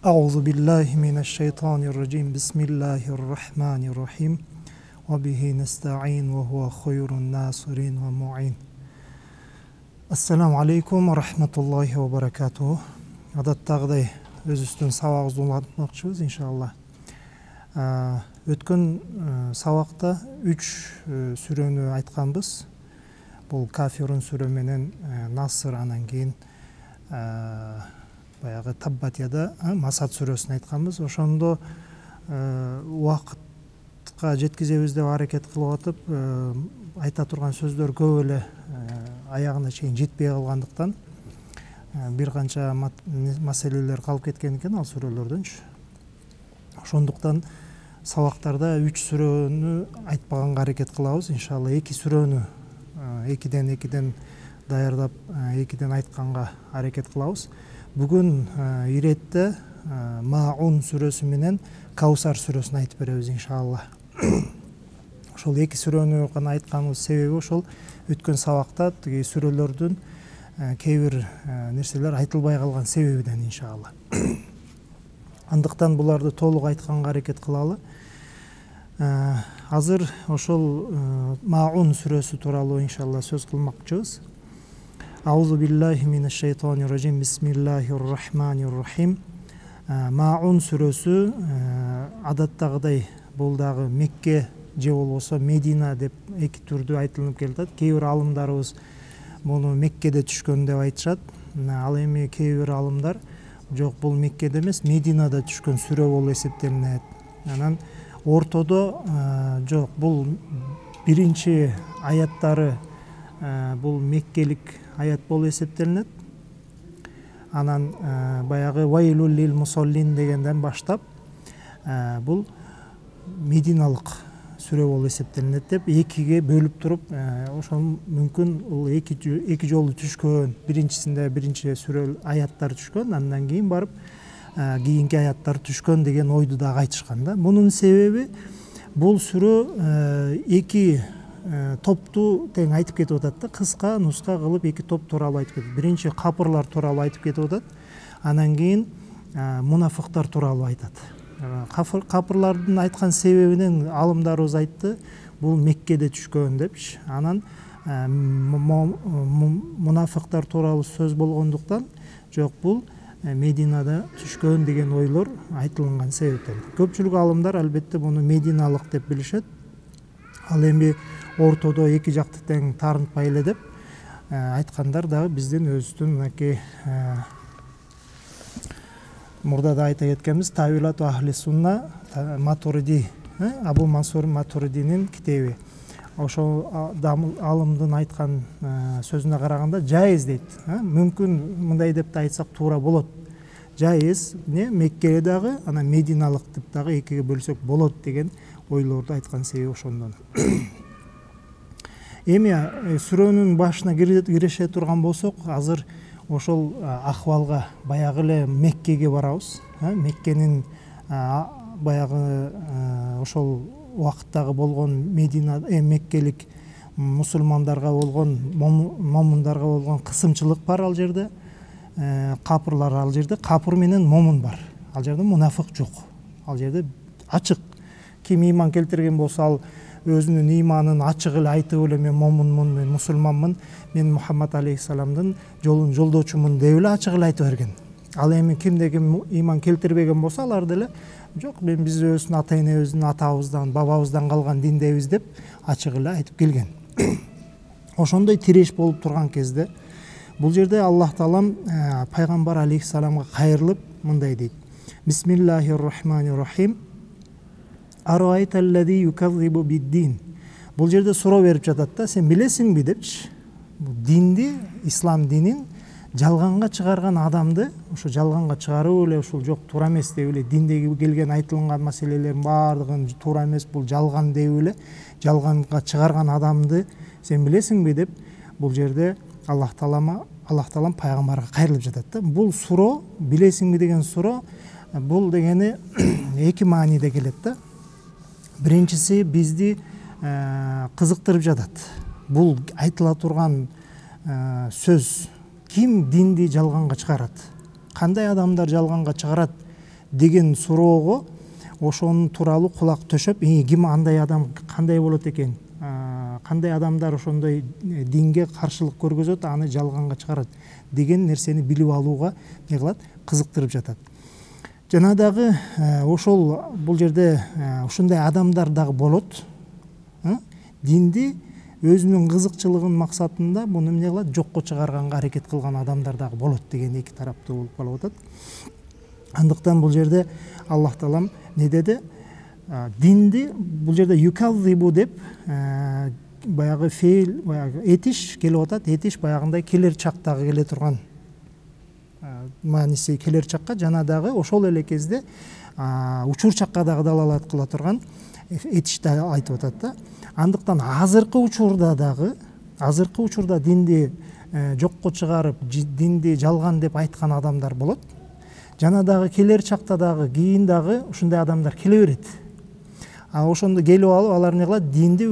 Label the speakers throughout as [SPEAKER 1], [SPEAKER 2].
[SPEAKER 1] Euzu billahi mineşşeytanirracim. Bismillahirrahmanirrahim. Ve bihi nesta'in ve huve hayrun nasirin ve mu'in. Assalamu aleykum ve rahmetullahi ve berekatuhu. Adattagıday öz üstün sabağızды улантмакчыбыз inşallah. Өткөн сабакта 3 сүрөнү айтканбыз. Бул Кафирун сүрө менен Наср, анан кийин баягы Таббатияда Масад сүрөсүн айтканбыз. Ошондо убакытка жеткизебиз деп аракет кылып атып, айта турган сөздөр көп эле аягына чейин жетпей калгандыктан бир канча маселелер калып кеткен экен ал сүрөлөрдөнчү. Ошондуктан сабактарда 3 сүрөнү айтпаганга аракет кылабыз. Иншалла 2 сүрөнү экиден даярдап, экиден айтканга аракет кылабыз. Бүгүн иретте Маун сүрөсү менен Каусар сүрөсүн айтып беребиз иншалла. Ошол 2 сүрөнү гана айтканыбыз себеби ошол өткөн сабакта тиги сүрөлөрдүн кээ бир нерселер айтылбай калган себебинен иншалла. Андыктан буларды толук айтканга аракет кылалы. Азыр ошол Маун сүрөсү тууралуу иншалла сөз кылмакчыбыз. Ауzu billahi mineşşeytanirracim. Bismillahirrahmanirrahim. Маун сүрөсү адаттагыдай бул дагы Мекке же болбосо Медина деп эки түрдүү айтылып келатат. Кээ бир алымдарыбыз муну Меккеде түшкөн деп айтышат. Ал эми кээ бир алымдар жок, бул Меккеде эмес, Мединада түшкөн сүрө болуп эсептелинет. Анан ортодо жок, бул биринчи аяттары бул меккелик аят болуп эсептелинет. Анан баягы вайлул лил мусоллин дегенден баштап бул мединалык сүрө болуп эсептелинет деп экиге бөлүп туруп, ошол мүмкүн бул эки жолу түшкөн. Биринчисинде биринчи сүрө аяттар түшкөн, андан кийин барып кийинки аяттар түшкөн деген ойду дагы айтышкан да. Мунун себеби бул сүрө эки топту тең айтып кетип атат да. Кыска нуска кылып эки топ тууралуу айтып кетет. Биринчи капырлар тууралуу айтып кетип атат. Анан кийин мунафыктар тууралуу айтат. Капырлардын айткан себебинен алымдарыбыз айтты, бул Меккеде түшкөн депчи. Анан мунафыктар тууралуу сөз болгондуктан жок, бул Мединада түшкөн деген ойлор айтылган себептен. Көпчүлүк алымдар албетте муну мединалык деп билишет. Ал эми ортодо эки жакты тең таарынтпай эле деп айткандар дагы биздин өзүбүздүн мынакей мурда да айта кеткенбиз, Тавилат ахли сунна Матуриди, Абу Мансур Матуридинин китеби. Ошол алымдын айткан сөзүнө караганда жайыз дейт. Мүмкүн мындай деп да айтсак туура болот. Жайыз Меккеде дагы, анан мединалык деп дагы экиге бөлсөк болот деген ойлорду айткан себеби ошондон. Эми сүрөнүн башына кирише турган болсок, азыр ошол акыбалга баягы эле Меккеге барабыз. Меккенин баягы ошол убакыттагы болгон Медина меккелик мусулмандарга болгон, момундарга болгон кысымчылык бар ал жерде. Капырлар ал жерде, капыр менен момун бар. Ал жерде мунафык жок. Ал жерде ачык. Ким ыйман келтирген болсо, ал өзүнүн ыйманын ачык эле айтып эле мен момунмун, мен мусулманмын, мен Мухаммад алейхисаламдын жолун жолдочумун деп эле ачык эле айтып берген. Ал эми кимде ким ыйман келтирбеген болсо, алар деле жок, мен биз өзүбүздүн ата энебиздин, атабыздан, бабабыздан калган диндебиз деп ачык эле айтып келген. Ошондой тиреш болуп турган кезде бул жерде Аллах Таалам пайгамбар алейхисаламга кайрылып мындай дейт: Бисмиллахиррахманиррахим. Араайталлази юказзибу биддин. Бул жерде суроо берип жатат да, сен билесиңби депчи. Бул динди, ислам динин жалганга чыгарган адамды, ошо жалганга чыгарып эле ушул жок туура эмес деп эле диндеги келген айтылган маселелердин баардыгын туура эмес, бул жалган деп эле жалганга чыгарган адамды сен билесиңби деп бул жерде Аллах Таалам пайгамбарга кайрылып жатат да. Бул суроо, билесиңби деген суроо, бул дегени эки мааниде келет да. Биринчиси бизди кызыктырып жатат. Бул айтыла турган сөз ким динди жалганга чыгарат? Кандай адамдар жалганга чыгарат деген суроого ошонун тууралуу кулак төшөп, ким андай адам кандай болот экен, кандай адамдар ошондой динге каршылык көргөзөт, аны жалганга чыгарат деген нерсени билип алууга не кылат, кызыктырып жатат. Жана дагы ошол бул жерде ушундай адамдар дагы болот. Динди өзүнүн кызыкчылыгынын максатында муну эмне кылат, жокко чыгарганга аракет кылган адамдар дагы болот деген эки тараптуу болуп калып атат. Андыктан бул жерде Аллах Таалам не деди? Динди бул жерде юкалзибу деп баягы фейл, баягы этиш келип атат. Этиш баягындай келер чактагы келе турган мааниси келер чакка, жана дагы ошол эле кезде учур чакка дагы далалат кыла турган этишти айтып атат да. Андыктан азыркы учурда динди жокко чыгарып, динди жалган деп айткан адамдар болот. Жана дагы келер чакта дагы, кийин дагы ушундай адамдар келе берет. Ошондо келип алып, алар эмне кылат? Динди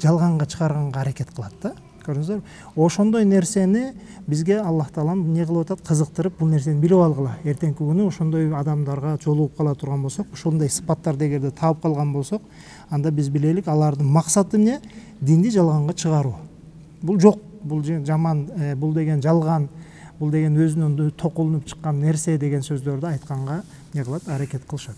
[SPEAKER 1] жалганга чыгарганга аракет кылат да. Көрдүңүздөр? Ошондой нерсени бизге Аллах Таалам эмне кылып атат? Кызыктырып, бул нерсени билип алгыла. Эртеңки күнү ошондой адамдарга жолугуп кала турган болсок, ошондой сыпаттарды эгерде таап калган болсок, анда биз билелик, алардын максаты эмне? Динди жалганга чыгаруу. Бул жок, бул жаман, бул деген жалган, бул деген өзүнөн токулунуп чыккан нерсе деген сөздөрдү айтканга не кылат? Аракет кылышат.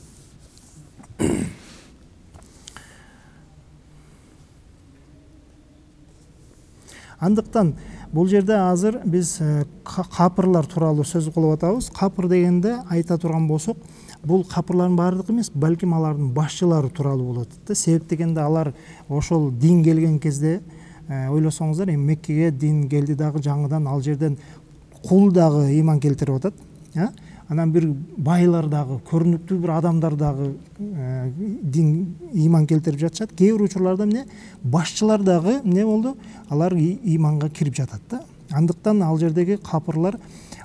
[SPEAKER 1] Андыктан бул жерде азыр биз капырлар тууралуу сөз кылып атабыз. Капыр дегенде айта турган болсок, бул капырлардын баардыгы эмес, балким алардын башчылары тууралуу болот да. Себеп дегенде алар ошол дин келген кезде ойлосоңуздар, Меккеге дин келди дагы жаңыдан, ал жерден кул дагы ыйман келтирип атат. Анан бир байлар дагы, көрүнүктүү бир адамдар дагы дин ыйман келтирип жатышат. Кээ бир учурларда эмне, башчылар дагы эмне болду? Алар ыйманга кирип жатат да. Андыктан ал жердеги капырлар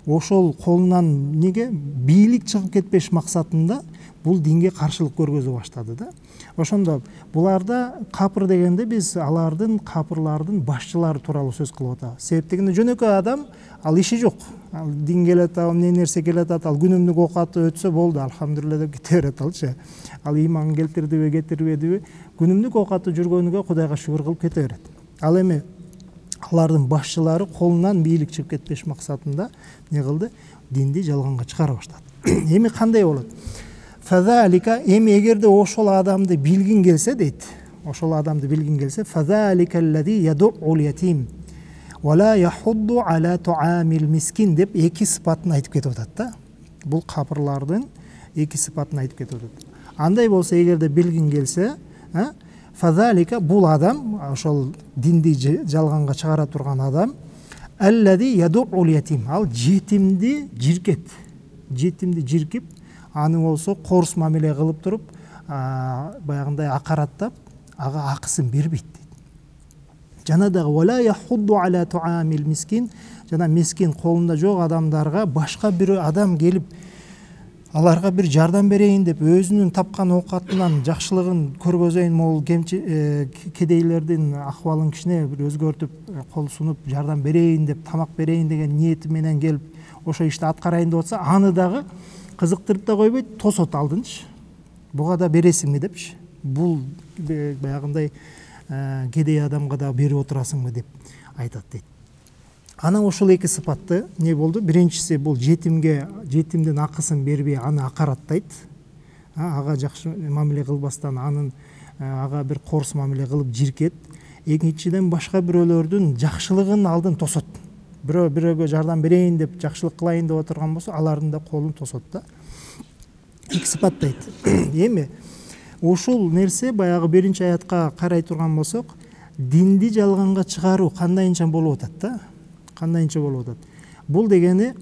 [SPEAKER 1] ошол колунан неге бийлик чыгып кетпеш максатында бул динге каршылык көргөзө баштады да. Ошондо буларда капыр дегенде биз алардын капырлардын башчылары тууралуу сөз кылып атабыз. Себеп дегенде жөнөкөй адам, ал иши жок. Ал дин келет, эмне нерсе келет, ал күнүмдүк оокаты өтсө болду, алхамдулилля деп кете берет алчы. Ал ыйман келтирдиби, кетирбедиби, күнүмдүк оокаты жүргөнүгө Кудайга шүгүр кылып кете берет. Ал эми алардын башчылары колунан бийлик чыгып кетпеш максатында не кылды? Динди жалганга чыгара баштады. Эми кандай болот? Фазалика, эми эгерде ошол адамды билгин келсе дейт. Ошол адамды билгин келсе, фазалика аллади ядуул ятим ва ла яхудду ала туамил мискин деп эки сыпатын айтып кетип атат да. Бул капырлардын эки сыпатын айтып кетип атат. Андай болсо, эгерде билгин келсе, фазалика бул адам, ошол динди жалганга чыгара турган адам, аллади ядуул ятим, ал жетимди жиркет. Жетимди жиркип, аны болсо корс мамиле кылып туруп, баягындай акараттап, ага акысын бербейт. Жана дагы вала яхудду ала туамил мискин, жана мискин колунда жок адамдарга башка бир адам келип аларга бир жардам берейин деп, өзүнүн тапкан оокатынан жакшылыгын көргөзөйүн, могул кедейлердин акыбалын кичине бир өзгөртүп, кол сунуп жардам берейин деп, тамак берейин деген ниети менен келип ошо ишти аткарайын деп атса, аны дагы кызыктырып да койбойт, тосот алдынчы. Буга да бересиңби депчи. Бул баягындай кедей адамга да берип отурасыңбы деп айтат дейт. Анан ошол эки сыпатты не болду? Биринчиси бул жетимдин акысын бербей аны акараттайт. Ага жакшы мамиле кылбастан анын ага бир корс мамиле кылып жиркет. Экинчиден башка бирөөлөрдүн жакшылыгын алдын тосот. Бирөөгө жардам берейин деп, жакшылык кылайын деп отурган болсо, алардын да колун тосот да. Эки сыпаттайт. Эми ушул нерсе баягы биринчи аятка карай турган болсок, динди жалганга чыгаруу кандайынча болуп атат да? Кандайынча болуп атат? Бул дегени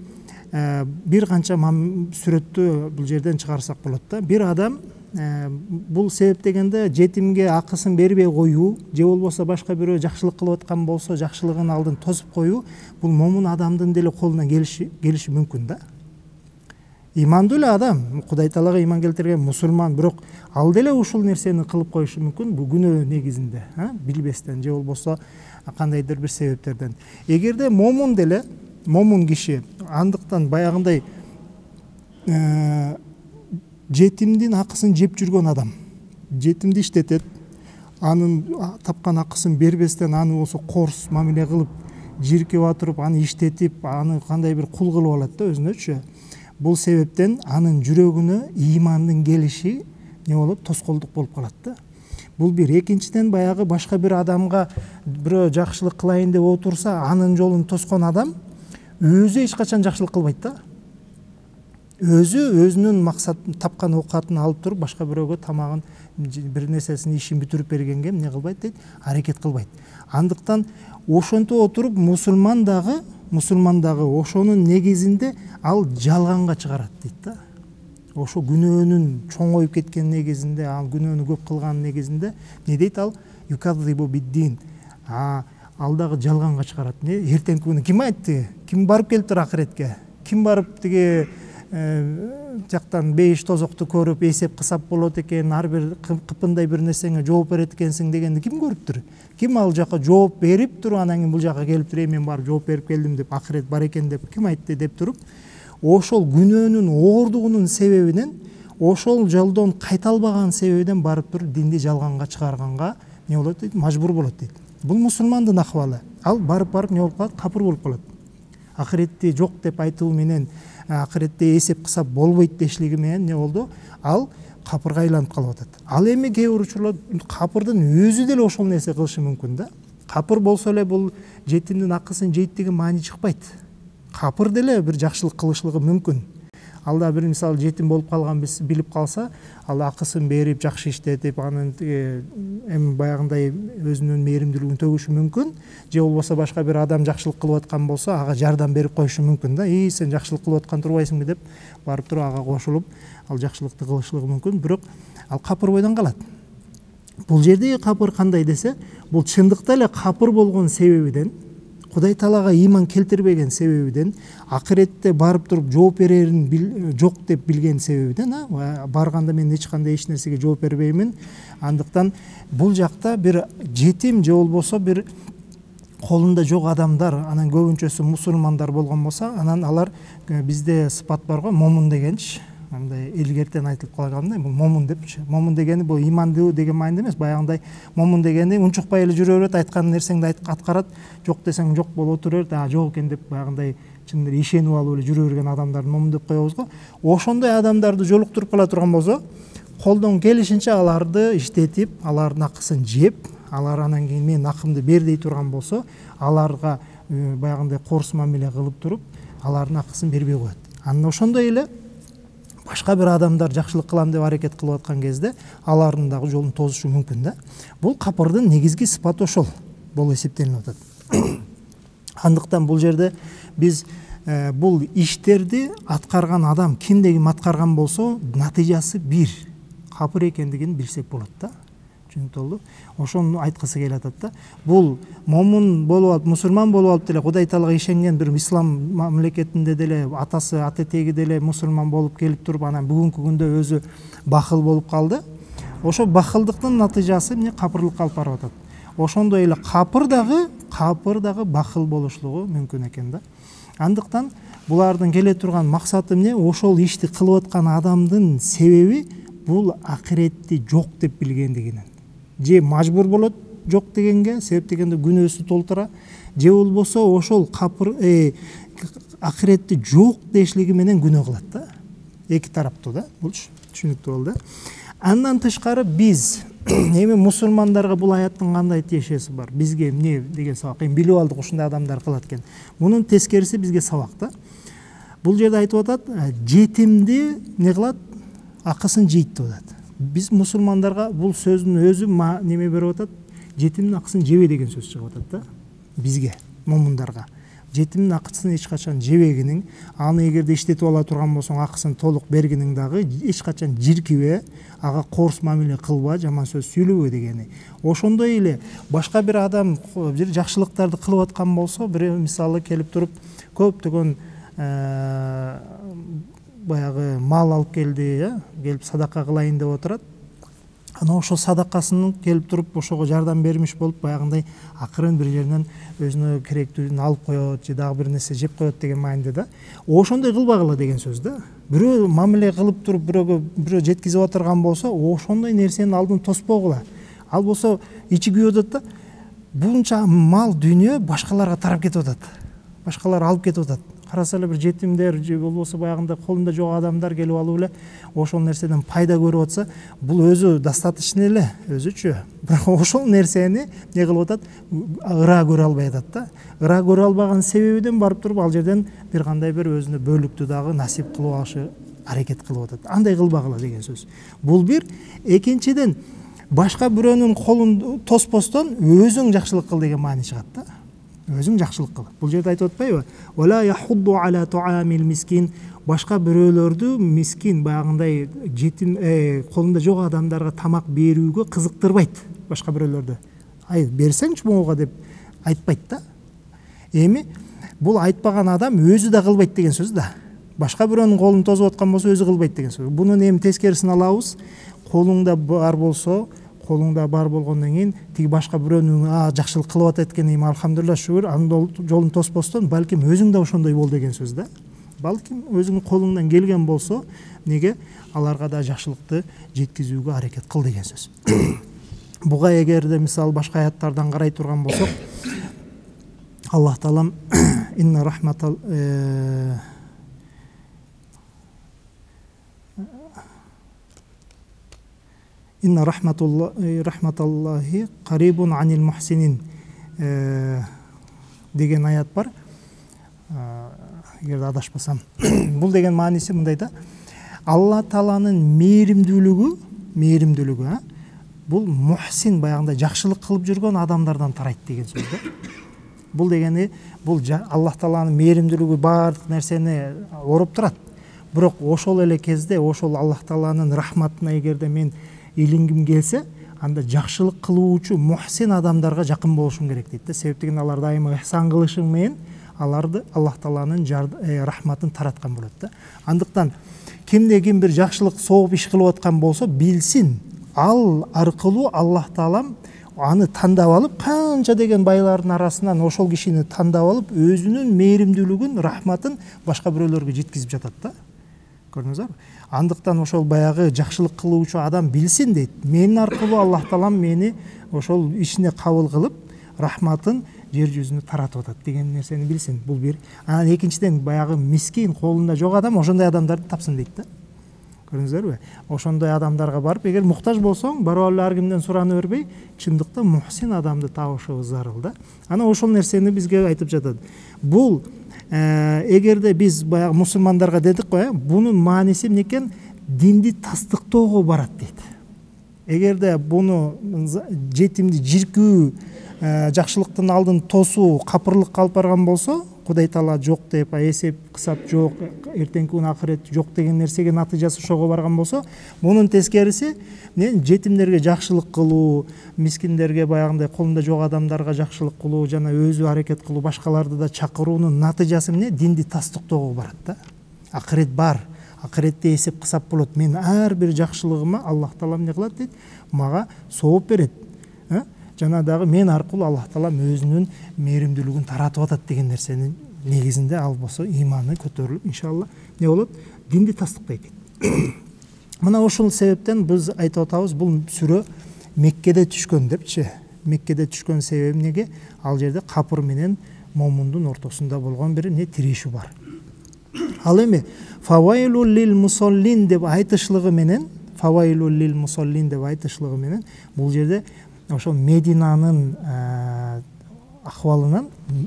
[SPEAKER 1] бир канча сүрөттү бул жерден чыгарсак болот да. Бир адам бул себеп дегенде жетимге акысын бербей коюу, же болбосо башка бирөө жакшылык кылып аткан болсо жакшылыгын алдын тосуп коюу, бул момун адамдын деле колунан келиши мүмкүн да. Имандуу эле адам, Кудай Таалага ыйман келтирген мусулман, бирок ал деле ушул нерсени кылып коюшу мүмкүн, бул күнөө негизинде, билбестен же болбосо кандайдыр бир себептерден. Эгерде момун деле, момун киши, андыктан баягындай жетимдин акысын жеп жүргөн адам жетимди иштетет, анын тапкан акысын бербестен аны болсо корс мамиле кылып жиркеп отуруп аны иштетип аны кандай бир кул кылып алат да өзүнөчү. Бул себептен анын жүрөгүнө имандын келиши не болот, тоскоолдук болуп калат да. Бул бир. Экинчиден баягы башка бир адамга бирөө жакшылык кылайын деп отурса, анын жолун тоскон адам өзү эч качан жакшылык кылбайт да. Өзүнүн максатын тапкан оокатын алып туруп башка бирөөгө тамагын бир нерсесин ишин бүтүрүп бергенге эмне кылбайт дейт, аракет кылбайт. Андыктан ошентип отуруп мусулман дагы ошонун негизинде ал жалганга чыгарат дейт да. Ошо күнөөнүн чоңоюп кеткен негизинде, ал күнөөнү көп кылган негизинде не дейт ал? Юкадзибу биддин. Ал дагы жалганга чыгарат. Эртеңки күнү ким айтты? Ким барып келиптир акыретке? Ким барып тиги жактан бейиш тозокту көрүп эсеп кысап болот экен, ар бир кыпындай бир нерсеңе жооп берет экенсиң дегенди ким көрүптүр? Ким ал жака жооп берип туруп анан кийин бул жака келиптир, мен барып жооп берип келдим деп, акырет бар экен деп ким айтты деп туруп, ошол күнөөнүн оордугунун себебинен, ошол жолдон кайта албаган себебинен барып туруп динди жалганга чыгарганга не болот дейт, мажбур болот дейт. Бул мусулмандын акыбалы. Ал барып не болуп калат, капыр болуп калат. Акыретти жок деп айтуу менен, акыретте эсеп кысап болбойт дешлиги менен не болду? Ал капырга айланып калып атат. Ал эми кээ бир учурларда капырдын өзү деле ошол нерсе кылышы мүмкүн да. Капыр болсо эле бул жетимдин акысын жейт деген маани чыкпайт. Капыр деле бир жакшылык кылышлыгы мүмкүн. Ал да бир мисалы жетим болуп калган билип калса, ал акысын берип, жакшы иштетип, анын эми баягындай өзүнүн мээримдүүлүгүн төгүшү мүмкүн. Же болбосо башка бир адам жакшылык кылып аткан болсо, ага жардам берип коюшу мүмкүн да. Сен жакшылык кылып аткан турбайсыңбы деп барып туруп ага кошулуп, ал жакшылыкты кылышлыгы мүмкүн, бирок ал капыр бойдон калат. Бул жердеги капыр кандай десе, бул чындыкта эле капыр болгон себебиден, Кудай Таалага иман келтирбеген себебиден, акыретте барып туруп жооп берерин жок деп билген себебиден, барганда мен эч кандай эч нерсеге жооп бербеймин. Андыктан бул жакта бир жетим же болбосо бир колунда жок адамдар, анан көбүнчөсү мусулмандар болгон болсо, анан алар бизде сыпат бар го, момун дегенчи. Андай илгертен айтылып калгандай, бул момун депчи. Момун дегени бул имандуу деген мааниде эмес, баягындай момун дегени унчукпай эле жүрө берет, айткан нерсеңди аткарат, жок десең жок болуп отура берет, жок экен деп баягындай чын эле ишенип алып эле жүрө берген адамдарды момун деп коебуз го. Ошондой адамдарды жолуктуруп кала турган болсо, колдон келишинче аларды иштетип, алардын акысын жеп, алар анан кийин мен акымды бер дей турган болсо, аларга баягындай корс мамиле кылып туруп, алардын акысын бербей коет. Анан ошондой эле башка бир адамдар жакшылык кылам деп аракет кылып аткан кезде алардын дагы жолун тосушу мүмкүн да. Бул капырдын негизги сыпаты ошол болуп эсептелип атат. Андыктан бул жерде биз бул иштерди аткарган адам кимде ким аткарган болсо, натыйжасы бир капыр экендигин билсек болот да. Түшүнүктүү? Ошону айткысы келип атат да. Бул момун болуп алып, мусулман болуп алып деле Кудай Таалага ишенген бир ислам мамлекетинде деле атасы, ата-теги деле мусулман болуп келип туруп, анан бүгүнкү күндө өзү бахыл болуп калды. Ошо бахылдыктын натыйжасы эмне? Капырлыкка алып барып атат. Ошондой эле капыр дагы бахыл болушлугу мүмкүн экен да. Андыктан булардын келе турган максаты эмне? Ошол ишти кылып аткан адамдын себеби бул акыретти жок деп билгендигинен. Же мажбур болот жок дегенге, себеп дегенде күнөөсү толтура, же болбосо ошол капыр акыретти жок дешлиги менен күнөө кылат да. Эки тараптуу да. Бул түшүнүктүү болду. Андан тышкары биз эми мусулмандарга бул аяттын кандай тиешеси бар? Бизге эмне деген сабак? Эми билип алдык ушундай адамдар кылат экен. Мунун тескериси бизге сабак да. Бул жерде айтып атат, жетимди не кылат? Акысын жейт деп атат. Биз мусулмандарга бул сөздүн өзү неме берип атат? Жетимдин акысын жебе деген сөз чыгып атат да. Бизге, момундарга. Жетимдин акысын эч качан жебегиниң, аны эгерде иштетип ала турган болсоң, акысын толук бергиниң дагы эч качан жиркибе, ага корс мамиле кылба, жаман сөз сүйлөбө дегени. Ошондой эле башка бир адам бир жакшылыктарды кылып аткан болсо, бир мисалы келип туруп көптөгөн баягы мал алып келди, келип садака кылайын деп отурат. Ана ошо садакасын келип туруп ошого жардам бермиш болуп баягындай акырын бир жеринен өзүнө керектүүнү алып коет же дагы бир нерсе жеп коет деген мааниде да. Ошондой кылбагыла деген сөз да. Бирөө мамиле кылып туруп бирөө жеткизип отурган болсо, ошондой нерсенин алдын тоспогула. Ал болсо ичи күйүп атат да. Buncha mal dünya başkalarga tarap ketip atат. Başkalar алып кетип атат. Караса эле бир жетимдер же болбосо баягындай колунда жок адамдар келип алып эле ошол нерседен пайда көрүп атса, бул өзү достаточно эле, өзүчө. Бирок ошол нерсени не кылып атат? Ыра көрө албай атат да. Ыра көрө албаган себебинен барып туруп ал жерден бир кандай бир өзүнө бөлүктү дагы насип кылып алышы аракет кылып атат. Андай кылбагыла деген сөз. Бул бир. Экинчиден башка бирөөнүн колун тоспостон өзүң жакшылык кыл деген маани чыгат да. Өзүң жакшылык кыл. Бул жерде айтып атпайбы? Вала яхудду ала туамил мискин. Башка бирөөлөрдү мискин баягындай жетим колунда жок адамдарга тамак берүүгө кызыктырбайт. Башка бирөөлөрдү. Ай, берсеңчи могуга деп айтпайт да. Эми бул айтпаган адам өзү да кылбайт деген сөз да. Башка бирөөнүн колун тосуп аткан болсо өзү кылбайт деген сөз. Бунун эми тескерисин алабыз. Колуңда бар болсо, колуңда бар болгондон кийин тиги башка бирөөнүн жакшылык кылып атат экен, эми алхамдулилlah шүгүр, анын жолун тоспостон балким өзүң да ошондой бол деген сөз да. Балким өзүңүн колуңдан келген болсо, неге аларга да жакшылыкты жеткизүүгө аракет кыл деген сөз. Буга эгерде мисалы башка аяттардан карай турган болсок, Аллах таалам инна рахматал Инна рахматаллахи карибун анил мухсинин деген аят бар. Эгерде адашпасам. Бул деген мааниси мындай да. Алла тааланын мээримдүүлүгү, бул мухсин баягындай жакшылык кылып жүргөн адамдардан тарайт деген сөз да. Бул дегени бул Аллах тааланын мээримдүүлүгү баардык нерсени ороп турат. Бирок ошол эле кезде ошол Аллах тааланын рахматына эгерде мен илингим келсе, анда жакшылык кылуучу мухсин адамдарга жакын болушум керек дейт да. Себептен алар дайыма ихсан кылышың менен аларды Аллах тааланын рахматын тараткан болот да. Андыктан кимде ким бир жакшылык сооп иш кылып аткан болсо, билсин, ал аркылуу Аллах таалам аны тандап алып, канча деген байлардын арасынан ошол кишини тандап алып, өзүнүн мээримдүүлүгүн, рахматын башка бирөөлөргө жеткизип жатат да. Көрдүңүзбү? Андыктан ошол баягы жакшылык кылуучу адам билсин дейт. Менин аркылуу Аллах таалам мени ошол ишине кабыл кылып, рахматын жер жүзүнө таратып атат деген нерсени билсин. Бул бир. Анан экинчиден баягы мискин, колунда жок адам ошондой адамдарды тапсын дейт да. Көрдүңүздөрбү? Ошондой адамдарга барып, эгер муктаж болсоң, барып алып ар кимден сурана бербей, чындыкта мухсин адамды табышыбыз зарыл да. Анан ошол нерсени бизге айтып жатат. Бул эгерде биз баягы мусулмандарга дедик го, бунун мааниси эмне экен? Динди тастыктоого барат дейт. Эгерде буну жетимди жиркүү, жакшылыктын алдын тосуу, капырлык алып барган болсо, Кудай таала жок деп, эсеп кысап жок, эртеңки күн акырет жок деген нерсеге натыйжасы ошого барган болсо, мунун тескериси жетимдерге жакшылык кылуу, мискиндерге баягындай колунда жок адамдарга жакшылык кылуу, жана өзү аракет кылуу, башкаларды да чакыруунун натыйжасы эмне? Динди тастыктоого барат да. Акырет бар. Акыретте эсеп кысап болот. Мен ар бир жакшылыгыма Аллах таалам эмне кылат дейт? Мага сооп берет. Жана дагы мен аркылуу Аллах таалам өзүнүн мээримдүүлүгүн таратып атат деген нерсенин негизинде ал болсо иманы көтөрүлүп, иншалла не болот? Динди тастыктайт. Мына ошол себептен биз айтып атабыз, бул сүрө Меккеде түшкөн депчи. Меккеде түшкөн себеби эмнеге? Ал жерде капыр менен момундун ортосунда болгон бир тиришүү бар. Ал эми фавайлул лил мусоллин деп айтышлыгы менен, бул жерде ошо Мединанын акыбалынан,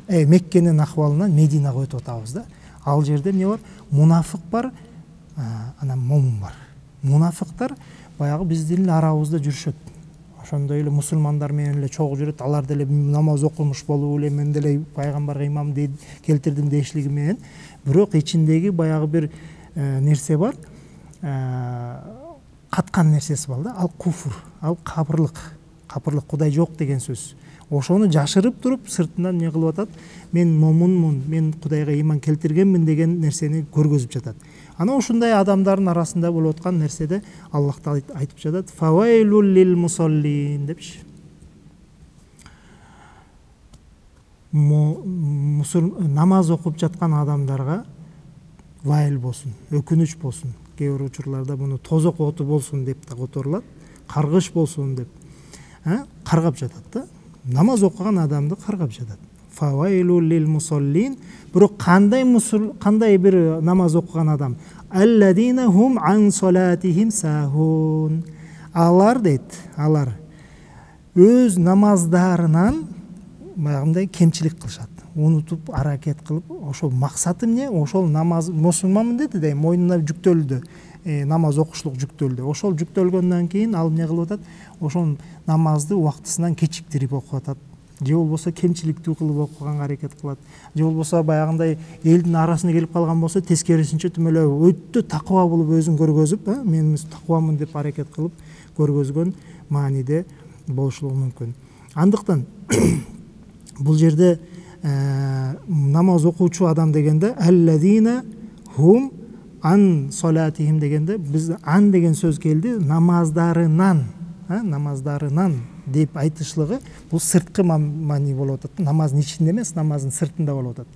[SPEAKER 1] Меккенин акыбалынан Мединага өтүп атабыз да. Ал жерде эмне бар? Мунафык бар, анан момун бар. Мунафыктар баягы биздин арабызда жүрүшөт. Ошондой эле мусулмандар менен эле чогуу жүрөт. Алар деле намаз окумуш болуп эле, мен деле пайгамбарга имам келтирдим деyiшлиги менен, бирок ичиндеги баягы бир нерсе бар. Каткан нерсеси бар да. Ал куфр, ал капырлык, Кудай жок деген сөз. Ошону жашырып туруп, сыртынан не кылып атат? Мен момунмун, мен Кудайга иман келтиргенмин деген нерсени көргөзүп жатат. Ана ушундай адамдардын арасында болуп аткан нерседе Аллах Таала айтып жатат: "Фавайлул лил мусаллин" депчи. Намаз окуп жаткан адамдарга вайл болсун, өкүнүч болсун. Кээ бир учурларда муну тозок оту болсун деп да которулат, каргыш болсун деп каргап жатат да. Намаз окуган адамды каргап жатат. Фавайлул лил мусаллин. Бирок кандай бир намаз окуган адам? Алладина хум ан салатихим сахун. Алар дейт, алар өз намаздарынан баягындай кемчилик кылышат. Унутуп аракет кылып, ошол максаты эмне? Ошол намаз мусулманмын деди да, мойнуна жүктөлдү. Намаз окушлук жүктөлдү. Ошол жүктөлгөндөн кийин ал эмне кылып атат? Ошол намазды убактысынан кечиктирип окуп атат. Же болбосо кемчиликтүү кылып окуганга аракет кылат. Же болбосо баягындай элдин арасына келип калган болсо тескерисинче түмөлөп өтө такыба болуп өзүн көргөзүп, мен такыбамын деп аракет кылып көргөзгөн мааниде болушлугу мүмкүн. Андыктан бул жерде намаз окуучу адам дегенде алладина хум ан салатихим дегенде биз ан деген сөз келди, намаздарынан, намаздарынан деп айтышлыгы бул сырткы маани болуп атат. Намаздын ичинде эмес, намаздын сыртында болуп атат.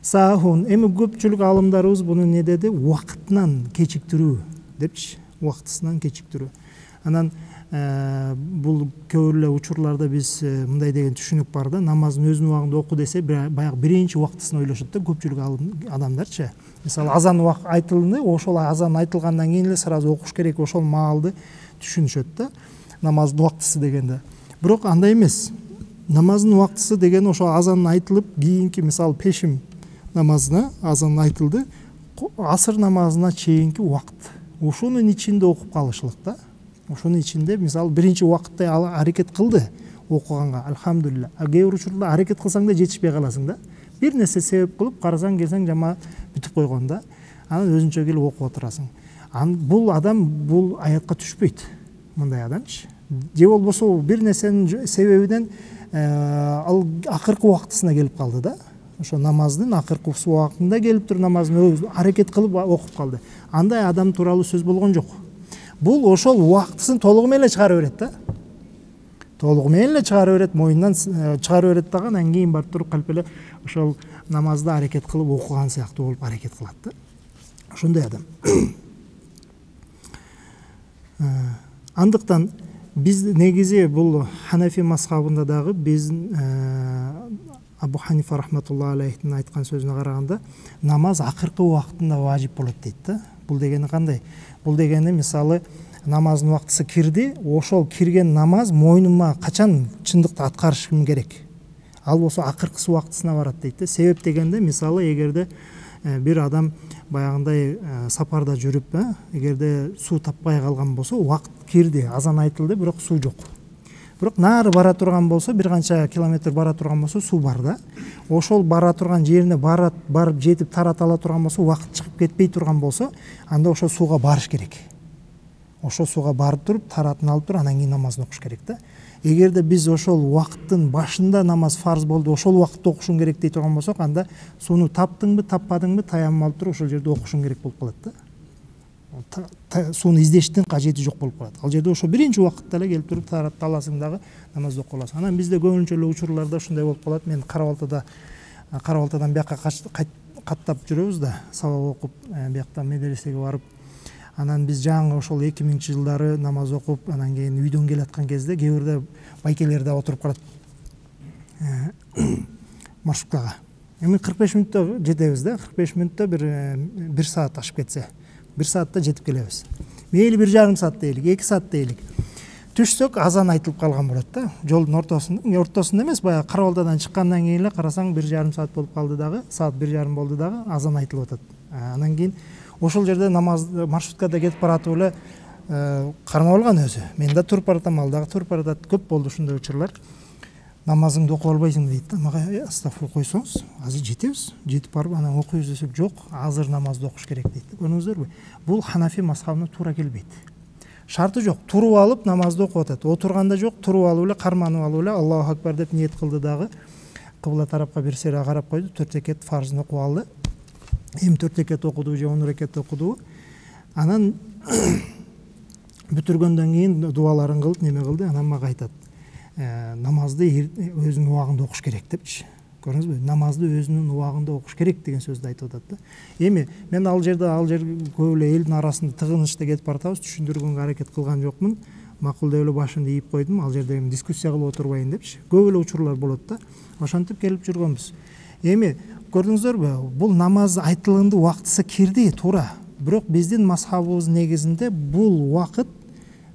[SPEAKER 1] Сахун, эми көпчүлүк алымдарыбыз буну эмне деди? Убактынан кечиктирүү депчи, убактысынан кечиктирүү. Анан бул көп эле учурларда биз мындай деген түшүнүк бар да, намаздын өзүнүн убагында оку десе, баягы биринчи убактысын ойлошот да көпчүлүк адамдарчы. Мисалы азан айтылды, ошол азан айтылгандан кийин эле сразу окуш керек, ошол маалды түшүнүшөт да, намаздын убактысы дегенде. Бирок андай эмес. Намаздын убактысы деген ошол азан айтылып, кийинки мисалы пешим намазына азан айтылды, асыр намазына чейинки убакыт. Ошонун ичинде окуп калышлык да. Ошонун ичинде мисалы биринчи убакытта аракет кылды окуганга, альхамдулилла. Кээ бир учурда аракет кылсаң да жетишпей каласың да. Бир нерсе себеп кылып карасаң келсең жама бүтүп койгон да. Анан өзүнчө келип окуп отурасың. Бул адам бул аятка түшпөйт. Мындай адамчы. Же болбосо бир нерсенин себебинен ал акыркы убактысына келип калды да. Ошо намаздын акыркы убактында келип туруп намазын өзү аракет кылып окуп калды. Андай адам тууралуу сөз болгон жок. Бул ошол убактысын толугу менен чыгара берет да. Толугу менен эле чыгара берет, мойнунан чыгара берет дагы, анан кийин барып туруп калп эле ошол намазды аракет кылып окуган сыяктуу болуп аракет кылат да. Ошондой адам. Андыктан биз негизи бул Ханафи мазхабында дагы биз Абу Ханифа рахматуллахи алейхтин айткан сөзүнө караганда намаз акыркы убактында важип болот дейт да. Бул дегени кандай? Бул дегени мисалы намаздын убактысы кирди, ошол кирген намаз мойнума качан чындыкта аткарышым керек. Ал болсо акыркысы убактысына барат дейт да. Себеп дегенде мисалы эгерде бир адам баягындай сапарда жүрүп, эгерде суу таппай калган болсо, убакыт кирди, азан айтылды, бирок суу жок. Бирок нары бара турган болсо, бир канча километр бара турган болсо, суу бар да. Ошол бара турган жерине барып жетип тарата ала турган болсо, убакыт чыгып кетпей турган болсо, анда ошол сууга барыш керек. Ошол сууга барып туруп, таратын алып туруп, анан кийин намазын окуш керек да. Эгерде биз ошол убакыттын башында намаз фарз болду, ошол убакытта окушуң керек дей турган болсок, анда сууну таптыңбы, таппадыңбы, таяммум алып туруп ошол жерде окушуң керек болуп калат да. Сууну издештин кажети жок болуп калат. Ал жерде ошо биринчи убакытта эле келип туруп тарата аласың дагы, намазды окуп аласың. Анан бизде көбүнчө эле учурларда ушундай болуп калат. Мен Карабалтадан бияка каттап жүрөбүз да, сабак окуп, биякта медресеге барып, анан биз жаңы ошол 2000-жылдары намаз окуп, анан кийин үйдөн келаткан кезде кээ бирде байкелерде отуруп калат маршруткага. Эми 45 мүнөттө жетебиз да, 45 мүнөттө бир саат ашып кетсе, 1 саатта жетип келебиз. Мейли 1,5 саат дейлик, 2 саат дейлик. Түшсөк азан айтылып калган болот да. Жолдун ортосунда эмес, баягы Карабалтадан чыккандан кийин эле карасаң 1,5 саат болуп калды дагы, саат 1,5 болду дагы, азан айтылып атат. Анан кийин ошол жерде намаз маршруткада кетип баратып эле кармап алган өзү. Мен да туруп баратам, ал дагы туруп баратат. Көп болду ушундай учурлар. Намазыңды окуп албайсың дейт да. Мага астагфир койсоңуз, азыр жетебиз. Жетип барып анан окуйбуз десек, жок, азыр намазды окуш керек дейт. Көрдүңүздөрбү? Бул Ханафи мазхабына туура келбейт. Шарты жок, туруп алып намазды окуп атат. Отурганда жок, туруп алып эле, карманып алып эле Аллаху акбар деп ниет кылды дагы. Кыбла тарапка бир сере карап койду, 4 рекет фарзын окуп алды. эми 4 рекет окуду же 10 рекет окуду. Анан бүтүргөндөн кийин дуаларын кылып неме кылды, анан мага айтат. Намазды өзүнүн убагында окуш керек депчи. Көрдүңүзбү? Намазды өзүнүн убагында окуш керек деген сөздү айтып атат да. Эми мен ал жер көп эле элдин арасында тыгынычта кетип баратабыз, түшүндүргөнгө аракет кылган жокмун. Макул деп эле башымды ийип койдум, ал жерде дискуссия кылып отурбайын депчи. Көп эле учурлар болот да. Ошентип келип жүргөнбүз. Эми көрдүңүздөрбү? Бул намаз айтылынды убактысы кирди, туура. Бирок биздин мазхабыбыз негизинде бул убакыт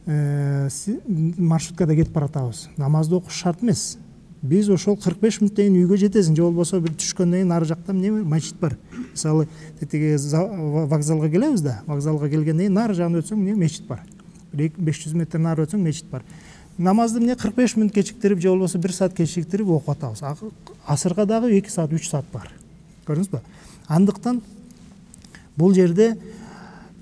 [SPEAKER 1] маршруткада кетип баратабыз. Намазды окуш шарт эмес. Биз ошол 45 мүнөттөн кийин үйгө жетесиң, же болбосо бир түшкөндөн кийин ары жакта эмне мачит бар. Мисалы, тетиги вокзалга келебиз да, вокзалга келгенден кийин нары жагына өтсөң эмне мечит бар. 500 метр нары өтсөң мечит бар. Намазды эмне 45 мүнөт кечиктирип же болбосо 1 саат кечиктирип окуп атабыз. Асырга дагы 2 саат, 3 саат бар. Көрдүңүзбү? Андыктан бул жерде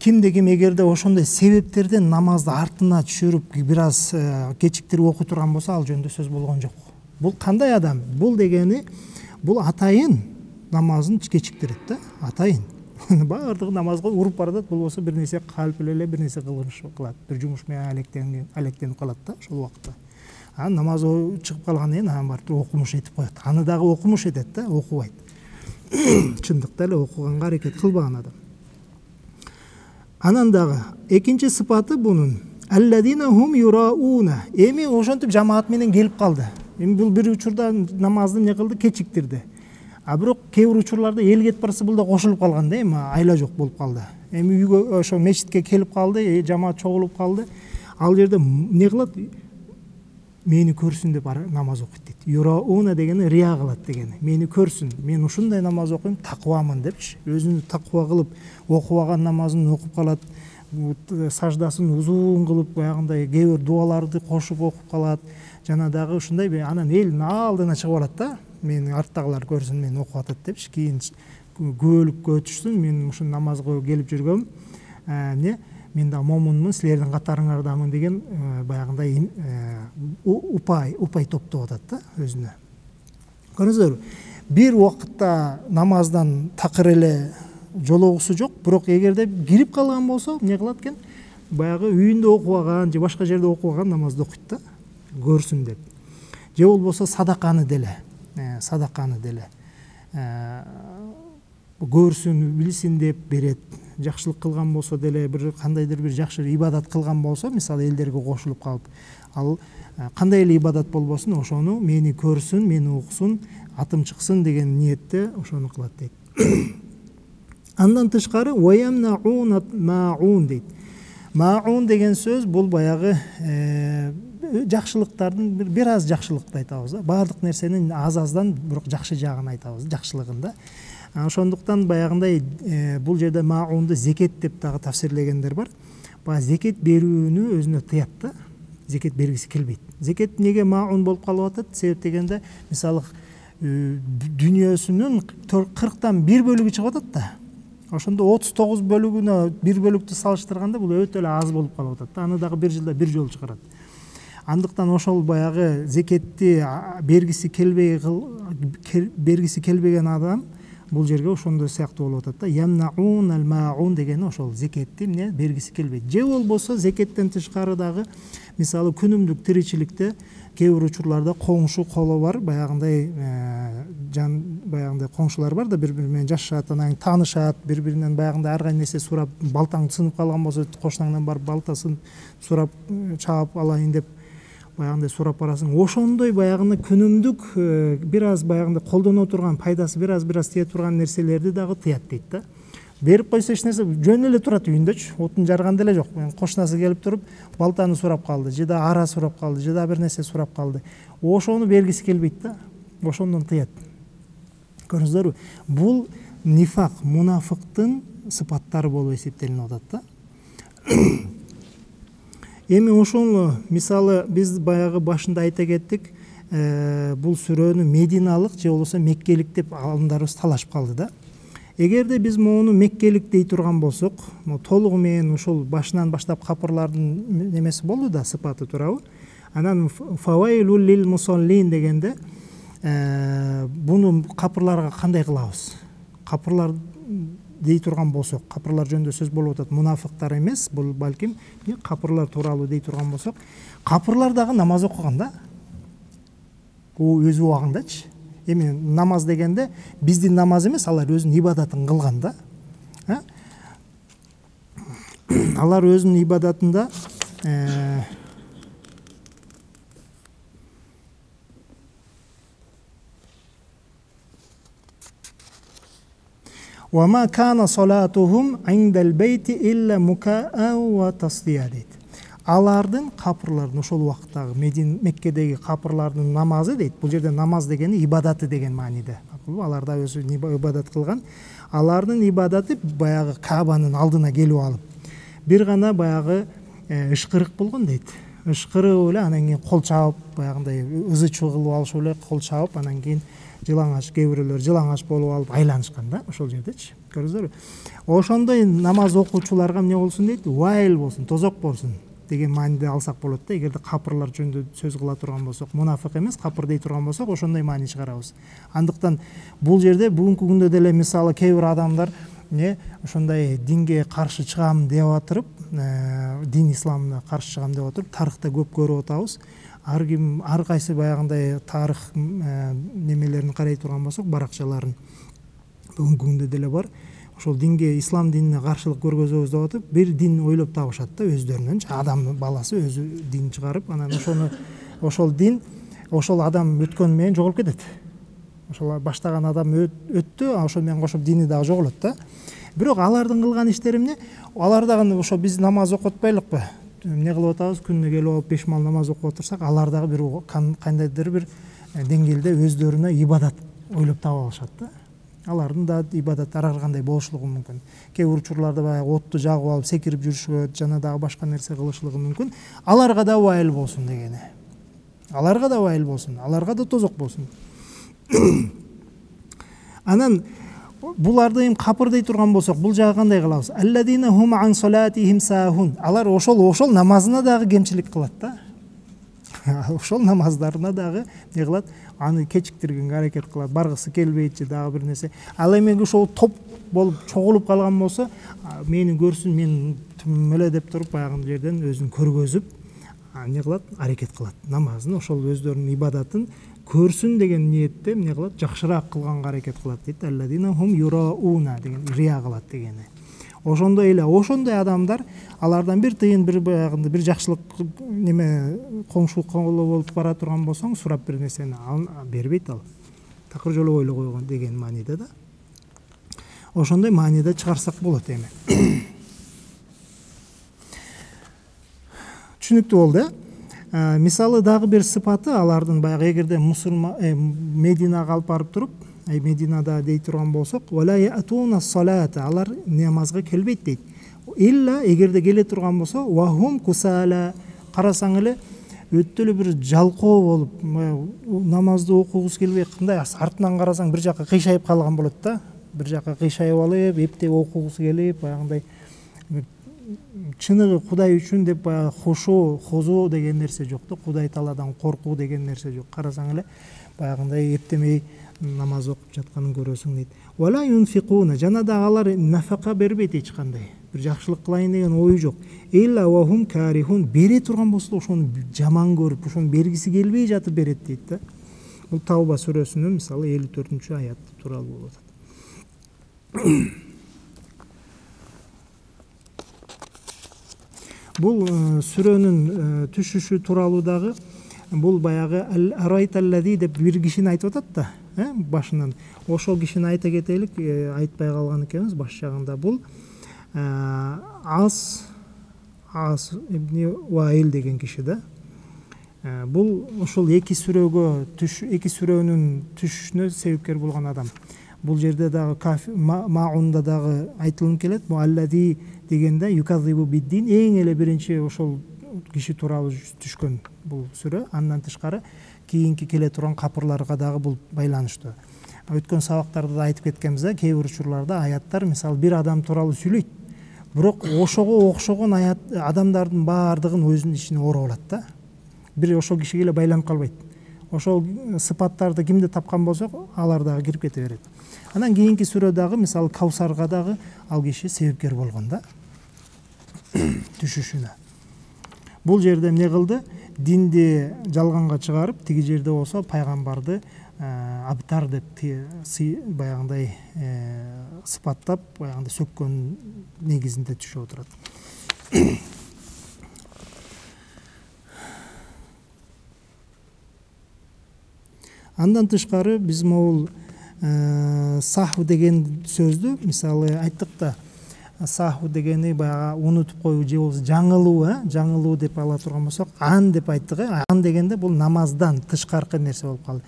[SPEAKER 1] кимде ким эгерде ошондой себептерден намазды артына түшүрүп бир аз кечиктирип окуй турган болсо, ал жөнүндө сөз болгон жок. Бул кандай адам? Бул дегени бул атайын намазын кечиктирет да, атайын. Баардыгы намазга уруп баратат, болбосо бир нерсе калп эле бир нерсе кылмыш кылат. Бир жумуш менен алектенип калат да ошол убакта. Намаз чыгып калгандан кийин анан барып окумуш этип коет. Аны дагы окумуш этет да, окубайт. Чындыкта эле окуганга аракет кылбаган адам. Анан дагы экинчи сыпаты бунун алладина хум юрауна. Эми ошентип жамаат менен келип калды. Эми бул бир учурда намазды эмне кылды, кечиктирди. Бирок кээ бир учурларда эл кетип барса бул да кошулуп калган да, эми айла жок болуп калды. Эми үйгө ошо мечитке келип калды, жамаат чогулуп калды. Ал жерде эмне кылат? Мени көрсүн деп намаз окуйт дейт. Юрауна дегени рия кылат дегени. Мени көрсүн, мен ушундай намаз окуйм, таквамын депчи. Өзүнү таква кылып окубаган намазын окуп калат. Саждасын узун кылып, баягындай кээ бир дуаларды кошуп окуп калат. Жана дагы ушундай анан элдин алдына чыгып алат да. Мени арттагылар көрсүн, мен окуп атат депчи. Кийин күбөлүккө өтүшсүн, мен ушул намазга келип жүргөм. Мен да момунмун, силердин катарыңардамын деген баягындай упай топтоп атат да өзүнө. Көрдүңүздөрбү? Бир убакытта намаздан такыр эле жологусу жок, бирок эгерде кирип калган болсо, эмне кылат экен? Баягы үйүндө окубаган же башка жерде окубаган намазды окуйт да, көрсүн деп. Же болбосо садаканы деле көрсүн, билсин деп берет. Жакшылык кылган болсо деле, бир кандайдыр бир жакшы ибадат кылган болсо, мисалы элдерге кошулуп калып, ал кандай эле ибадат болбосун, ошону мени көрсүн, мени уксун, атым чыксын деген ниетте ошону кылат дейт. Андан тышкары ваямнаун маун дейт. Маун деген сөз бул баягы жакшылыктардын бир аз жакшылыкты айтабыз да. Баардык нерсенин аз-аздан бирок жакшы жагын айтабыз, жакшылыгында. Ошондуктан баягындай бул жерде маунду зекет деп дагы тафсирлегендер бар. Баягы зекет берүүнү өзүнө тыят да. Зекет бергиси келбейт. Зекет неге маун болуп калып атат? Себеп дегенде, мисалы дүйнөсүнүн 40тан 1 бөлүгү чыгып атат да. Ошондо 39 бөлүгүнө 1 бөлүктү салыштырганда бул өтө эле аз болуп калып атат да. Аны дагы бир жылда бир жолу чыгарат. Андыктан ошол баягы зекетти бергиси келбеген адам бул жерге ошондой сыяктуу болуп атат да. Ямнаун ал-маун дегени ошол зекетти эмне бергиси келбейт. Же болбосо зекеттен тышкары дагы мисалы күнүмдүк тиричиликте кээ бир учурларда коңшу коло бар, баягындай баягындай коңшулар бар да, бири-бири менен жашашат, анан таанышат, бири-биринен баягындай ар кандай нерсе сурап, балтаң сынып калган болсо кошунаңдан барып балтасын сурап чаап алайын деп баягындай сурап барасың. Ошондой баягыны күнүмдүк бир аз баягындай колдоно турган, пайдасы бир аз тие турган нерселерди дагы тыят дейт да. Берип койсо эч нерсе жөн эле турат үйүндөчү, отун жарган деле жок. Кошунасы келип туруп балтаны сурап калды, же да ара сурап калды, же да бир нерсе сурап калды. Ошону бергиси келбейт да. Ошондон тыят. Көрдүңүздөрбү? Бул нифак, мунафыктын сыпаттары болуп эсептелип атат да. Эми ошону мисалы биз баягы башында айта кеттик, бул сүрөнү мединалык же болбосо меккелик деп алымдарыбыз талашып калды да. Эгерде биз моуну меккелик дей турган болсок, толугу менен ушул башынан баштап капырлардын немеси болду да, сыпаты туурабы? Анан фавайлул лил мусаллин дегенде буну капырларга кандай кылабыз? Капырлар дей турган болсок, капырлар жөнүндө сөз болуп атат, мунафыктар эмес, бул балким капырлар тууралуу дей турган болсок, капырлар дагы намаз окуган да. Өз убагындачы. Эми намаз дегенде биздин намаз эмес, алар өзүнүн ибадатын кылган да. Алар өзүнүн ибадатында وَمَا كَانَ صَلَاتُهُمْ عِنْدَ الْبَيْتِ إِلَّا مُكَاءً وَتَصْدِيًا дейт. Алардын капырлардын ошол убактагы Меккедеги капырлардын намазы дейт. Бул жерде намаз дегени ибадаты деген мааниде. Алар да өзү ибадат кылган. Алардын ибадаты баягы Каабанын алдына келип алып, бир гана баягы ышкырык болгон дейт. Ышкырып эле анан кийин кол чабып, баягындай ызычуу кылып алышып эле кол чабып, анан кийин жылаңач, кээ бирөөлөр жылаңач болуп алып айланышкан да, ошол жердечи. Көрдүңүзбү? Ошондой намаз окуучуларга эмне болсун дейт? Вайл болсун, тозок болсун деген мааниде алсак болот да. Эгерде капырлар жөнүндө сөз кыла турган болсок, мунафык эмес, капыр дей турган болсок, ошондой маани чыгарабыз. Андыктан бул жерде бүгүнкү күндө деле мисалы кээ бир адамдар ошондой динге каршы чыгам деп атырып, дин исламына каршы чыгам деп атырып, тарыхта көп көрүп атабыз. Ар кайсы баягындай тарых немелерин карай турган болсок, баракчаларын бүгүнкү күндө деле бар. Ошол динге, ислам динине каршылык көргөзөбүз деп атып, бир дин ойлоп табышат да өздөрүнөн. Адам баласы өзү дин чыгарып, анан ошол дин, ошол адам өткөн менен жоголуп кетет. Ошол баштаган адам өттү, ошол менен кошуп дини дагы жоголот да. Бирок алардын кылган иштери эмне? Алар дагы ошо биз намаз окутпайлыкпы? Эмне кылып атабыз? Күнүнө келип алып 5 мал намаз окуп отурсак, алар дагы бир кандайдыр бир деңгээлде өздөрүнө ибадат ойлоп таап алышат да. Алардын да ибадаттары ар кандай болушлугу мүмкүн. Кээ бир учурларда баягы отту жагып алып секирип жүрүшөт, жана дагы башка нерсе кылышлыгы мүмкүн. Аларга да вайыл болсун дегени. Аларга да вайыл болсун, аларга да тозок болсун. Анан буларды эми капыр дей турган болсок, бул жагы кандай кылабыз? Алладина хум ан салатихим сахун. Алар ошол намазына дагы кемчилик кылат да. Ошол намаздарына дагы не кылат? Аны кечиктиргенге аракет кылат. Баргысы келбейт же дагы бир нерсе. Ал эми ошол топ болуп чогулуп калган болсо, мени көрсүн, мен түм эле деп туруп баягы жерден өзүн көргөзүп, не кылат? Аракет кылат. Намазын, ошол өздөрүнүн ибадатын көрсүн деген ниетте эмне кылат? Жакшыраак кылганга аракет кылат дейт. Алладина хум юрауна деген рия кылат дегени. Ошондой эле ошондой адамдар алардан бир тыйын бир баягында бир жакшылык неме коңшу колу болуп бара турган болсоң, сурап бир нерсени бербейт ал. Такыр жолу ойлой койгон деген мааниде да. Ошондой мааниде чыгарсак болот эми. Түшүнүктүү болду, мисалы дагы бир сыпаты алардын баягы эгерде Мединага алып барып туруп, Мединада дей турган болсок, алар намазга келбейт дейт. Илла эгерде келе турган болсо, вахум кусала, карасаң эле өтө эле бир жалкоо болуп, намазды окугусу келбей, кандай артынан карасаң бир жака кыйшайып калган болот да. Бир жака кыйшайып алып, эптеп окугусу келип, баягындай чыныгы Кудай үчүн деп баягы хузу деген нерсе жок да. Кудай Тааладан коркуу деген нерсе жок. Карасаң эле баягындай эптемей намаз окуп жатканын көрөсүң дейт. Вала юнфикуна, жана да алар нафака бербейт эч кандай. Бир жакшылык кылайын деген ою жок. Илла ва хум карихун, бере турган болсо ошону жаман көрүп, ошону бергиси келбей жатып берет дейт да. Бул Тауба сүрөсүнүн мисалы 54-аяты тууралуу болуп атат. Бул сүрөнүн түшүшү тууралуу дагы бул баягы арайталлади деп бир кишини айтып атат да, башынан. Ошол кишини айта кетелик, айтпай калган экенбиз баш жагында. Бул Ас ибн Ваил деген киши да. Бул ошол эки сүрөнүн түшүшүнө себепкер болгон адам. Бул жерде дагы Маунда дагы айтылып келет. Аллади дегенде юказибу биддин, эң эле биринчи ошол киши тууралуу түшкөн бул сүрө. Андан тышкары кийинки келе турган капырларга дагы бул байланыштуу. Өткөн сабактарда да айтып кеткенбиз, кээ бир учурларда аяттар мисалы бир адам тууралуу сүйлөйт. Бирок ошого окшогон адамдардын баардыгын өзүнүн ичине ороп алат да. Бир ошол кишиге эле байланып калбайт. ошол сыпаттарды кимде тапкан болсок алар дагы кирип кете берет. Анан кийинки сүрө дагы мисалы Каусарга дагы ал киши себепкер болгон да түшүшүнө. Бул жерде эмне кылды? Динди жалганга чыгарып, тиги жерде болсо пайгамбарды абтар деп баягындай сыпаттап, баягындай сөккөн негизинде түшүп отурат. Андан тышкары биз могул сахв деген сөздү мисалы айттык да, сахв дегени баягы унутуп коюу же болбосо жаңылуу деп ала турган болсок, ан деп айттык. Ан дегенде бул намаздан тышкаркы нерсе болуп калды.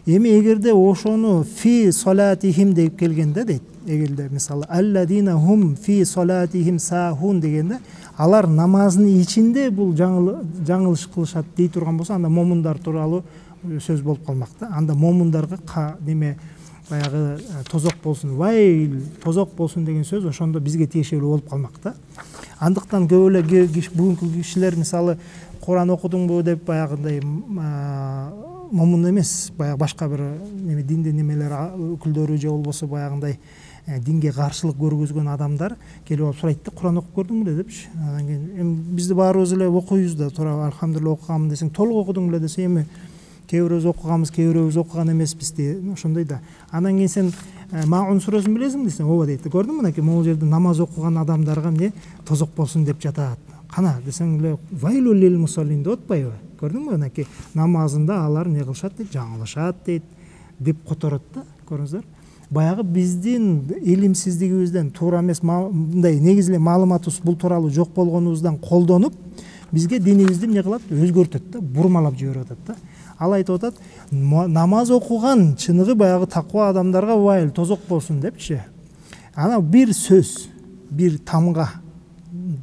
[SPEAKER 1] Эми эгерде ошону фи салатихим деп келгенде дейт, эгерде мисалы алладина хум фи салатихим сахун дегенде алар намаздын ичинде бул жаңылыш кылышат дей турган болсо, анда момундар тууралуу сөз болуп калмак да. Анда момундарга неме баягы тозок болсун, вайл тозок болсун деген сөз ошондо бизге тиешелүү болуп калмак да. Андыктан көп эле бүгүнкү кишилер мисалы Куран окудуңбу деп баягындай момун эмес, баягы башка бир неме динде немелер өкүлдөрү же болбосо баягындай динге каршылык көргөзгөн адамдар келип алып сурайт да, Куран окуп көрдүң беле депчи. Анан кийин эми бизди баарыбыз эле окуйбуз да, туура алхамдулилла окугам десең, толук окудуң беле десе, эми кээ бирөөбүз окуганбыз, кээ бирөөбүз окуган эмеспиз де, ошондой да. Анан кийин сен Маун сүрөсүн билесиңби десең, ооба дейт. Көрдүңбү мынакей могул жерде намаз окуган адамдарга эмне тозок болсун деп жатат. Кана десең эле вайлул лил мусаллин деп атпайбы? Көрдүңбү мынакей намазында алар не кылышат дейт, жаңылышат дейт деп которот да. Көрүңүздөр. Баягы биздин илимсиздигибизден, туура эмес мындай негизи эле маалыматыбыз бул тууралуу жок болгонубуздан колдонуп, бизге динибизди эмне кылат? Өзгөртөт да, бурмалап жиберип атат да. Ал айтып атат, намаз окуган чыныгы баягы таква адамдарга вайл тозок болсун депчи. Ана бир сөз, бир тамга,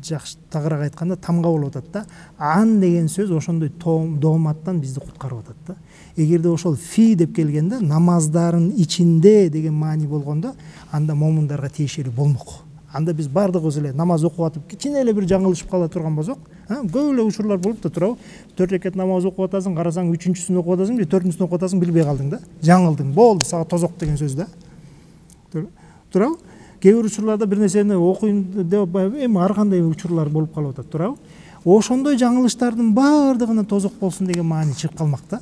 [SPEAKER 1] жакшы тагыраак айтканда тамга болуп атат да. Ан деген сөз ошондой дооматтан бизди куткарып атат да. Эгерде ошол фи деп келгенде намаздарын ичинде деген маани болгондо, анда момундарга тиешелүү болмок. Анда биз бардыгыбыз эле намаз окуп атып, кичине эле бир жаңылышып кала турган болсок, көп эле учурлар болуп да турабы? 4 рекет намаз окуп атасың, карасаң 3-үчүсүн окуп атасың, же 4-үчүсүн окуп атасың, билбей калдың да. Жаңылдың, болду, сага тозок деген сөз да. Турабы? Кээ бир учурларда бир нерсени окуйм деп эми ар кандай учурлар болуп калып атат, турабы? Ошондой жаңылыштардын бардыгына тозок болсун деген маани чыгып калмак да.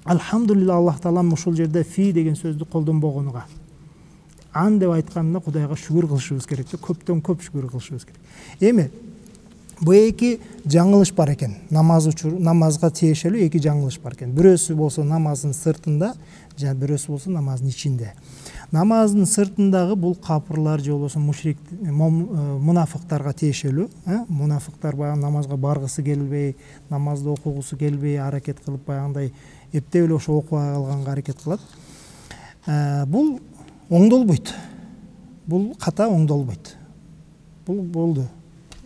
[SPEAKER 1] Алхамдулилла, Аллах таалам ушул жерде фи деген сөздү колдонбогонуга, ан деп айтканына Кудайга шүгүр кылышыбыз керек да, көптөн көп шүгүр кылышыбыз керек. Эми бу эки жаңылыш бар экен. Намазга тиешелүү эки жаңылыш бар экен. Бирөөсү болсо намаздын сыртында, жана бирөөсү болсо намаздын ичинде. Намаздын сыртындагы бул капырлар же болбосо мушрик, мунафыктарга тиешелүү. Мунафыктар баягы намазга баргысы келбей, намазды окугусу келбей, аракет кылып баягындай эптеп эле ошо окуп алганга аракет кылат. Бул оңдолбойт. Бул ката оңдолбойт. Бул болду,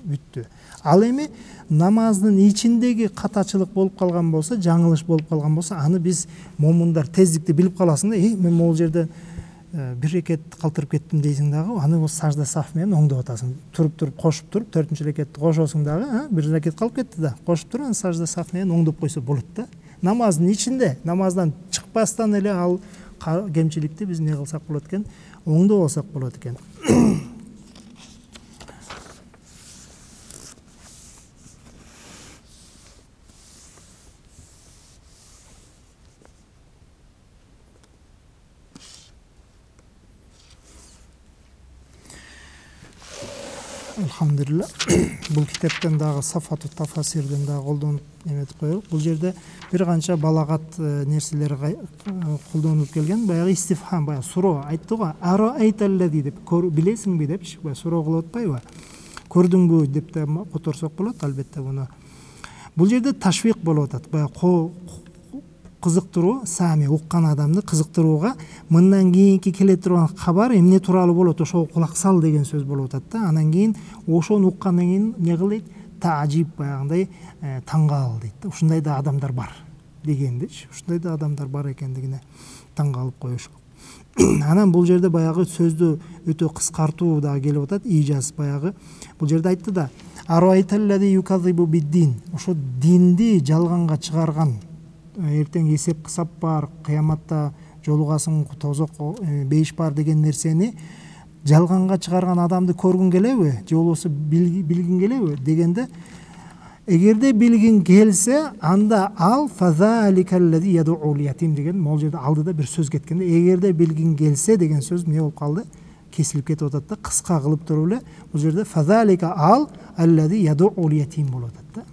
[SPEAKER 1] бүттү. Ал эми намаздын ичиндеги катачылык болуп калган болсо, жаңылыш болуп калган болсо, аны биз момундар тездикти билип каласың да, мен могул жерде бир рекет калтырып кеттим дейсиң дагы, аны сажда саф менен оңдоп атасың. Туруп кошуп туруп 4-үчү рекетти кошосуң дагы, бир рекет калып кетти да, кошуп туруп сажда саф менен оңдоп койсо болот да. Намаздын ичинде, намаздан чыкпастан эле ал кемчиликти биз не кылсак болот экен, оңдоп алсак болот экен. Алхамдулилла, бул китептен дагы Сафату тафасирден дагы колдонуп эметип коелук. Бул жерде бир канча балагат нерселер колдонуп келген. Баягы истифхам, баягы суроо айтты го, ара айталлади деп, билесиңби депчи, баягы суроо кылып атпайбы? Көрдүңбү деп да которсок болот, албетте буну. Бул жерде ташвиq болуп атат. Баягы кызыктыруу, сами уккан адамды кызыктырууга, мындан кийинки келе турган кабар эмне тууралуу болот, ошого кулак сал деген сөз болуп атат да. Анан кийин ошону уккандан кийин не кыл дейт? Таажиб, баягындай таң кал дейт. Ушундай да адамдар бар дегендичи. Ушундай да адамдар бар экендигине таң калып коюшуп. Анан бул жерде баягы сөздү өтө кыскартуу дагы келип атат. Ижаз баягы бул жерде айтты да, аруайталлади юказибу биддин. Ошо динди жалганга чыгарган эртең эсеп кысап бар, кыяматта жолугасың, тозок бейиш бар деген нерсени жалганга чыгарган адамды көргүң келеби, же болбосо билгиң келеби дегенде, эгерде билгиң келсе, анда ал фазаликаллази ядул ятим деген могул жерде алдыда бир сөз кеткенде, эгерде билгиң келсе деген сөз эмне болуп калды? Кесилип кетип атат да, кыска кылып туруп эле бул жерде фазалика ал аллази ядул ятим болуп атат да.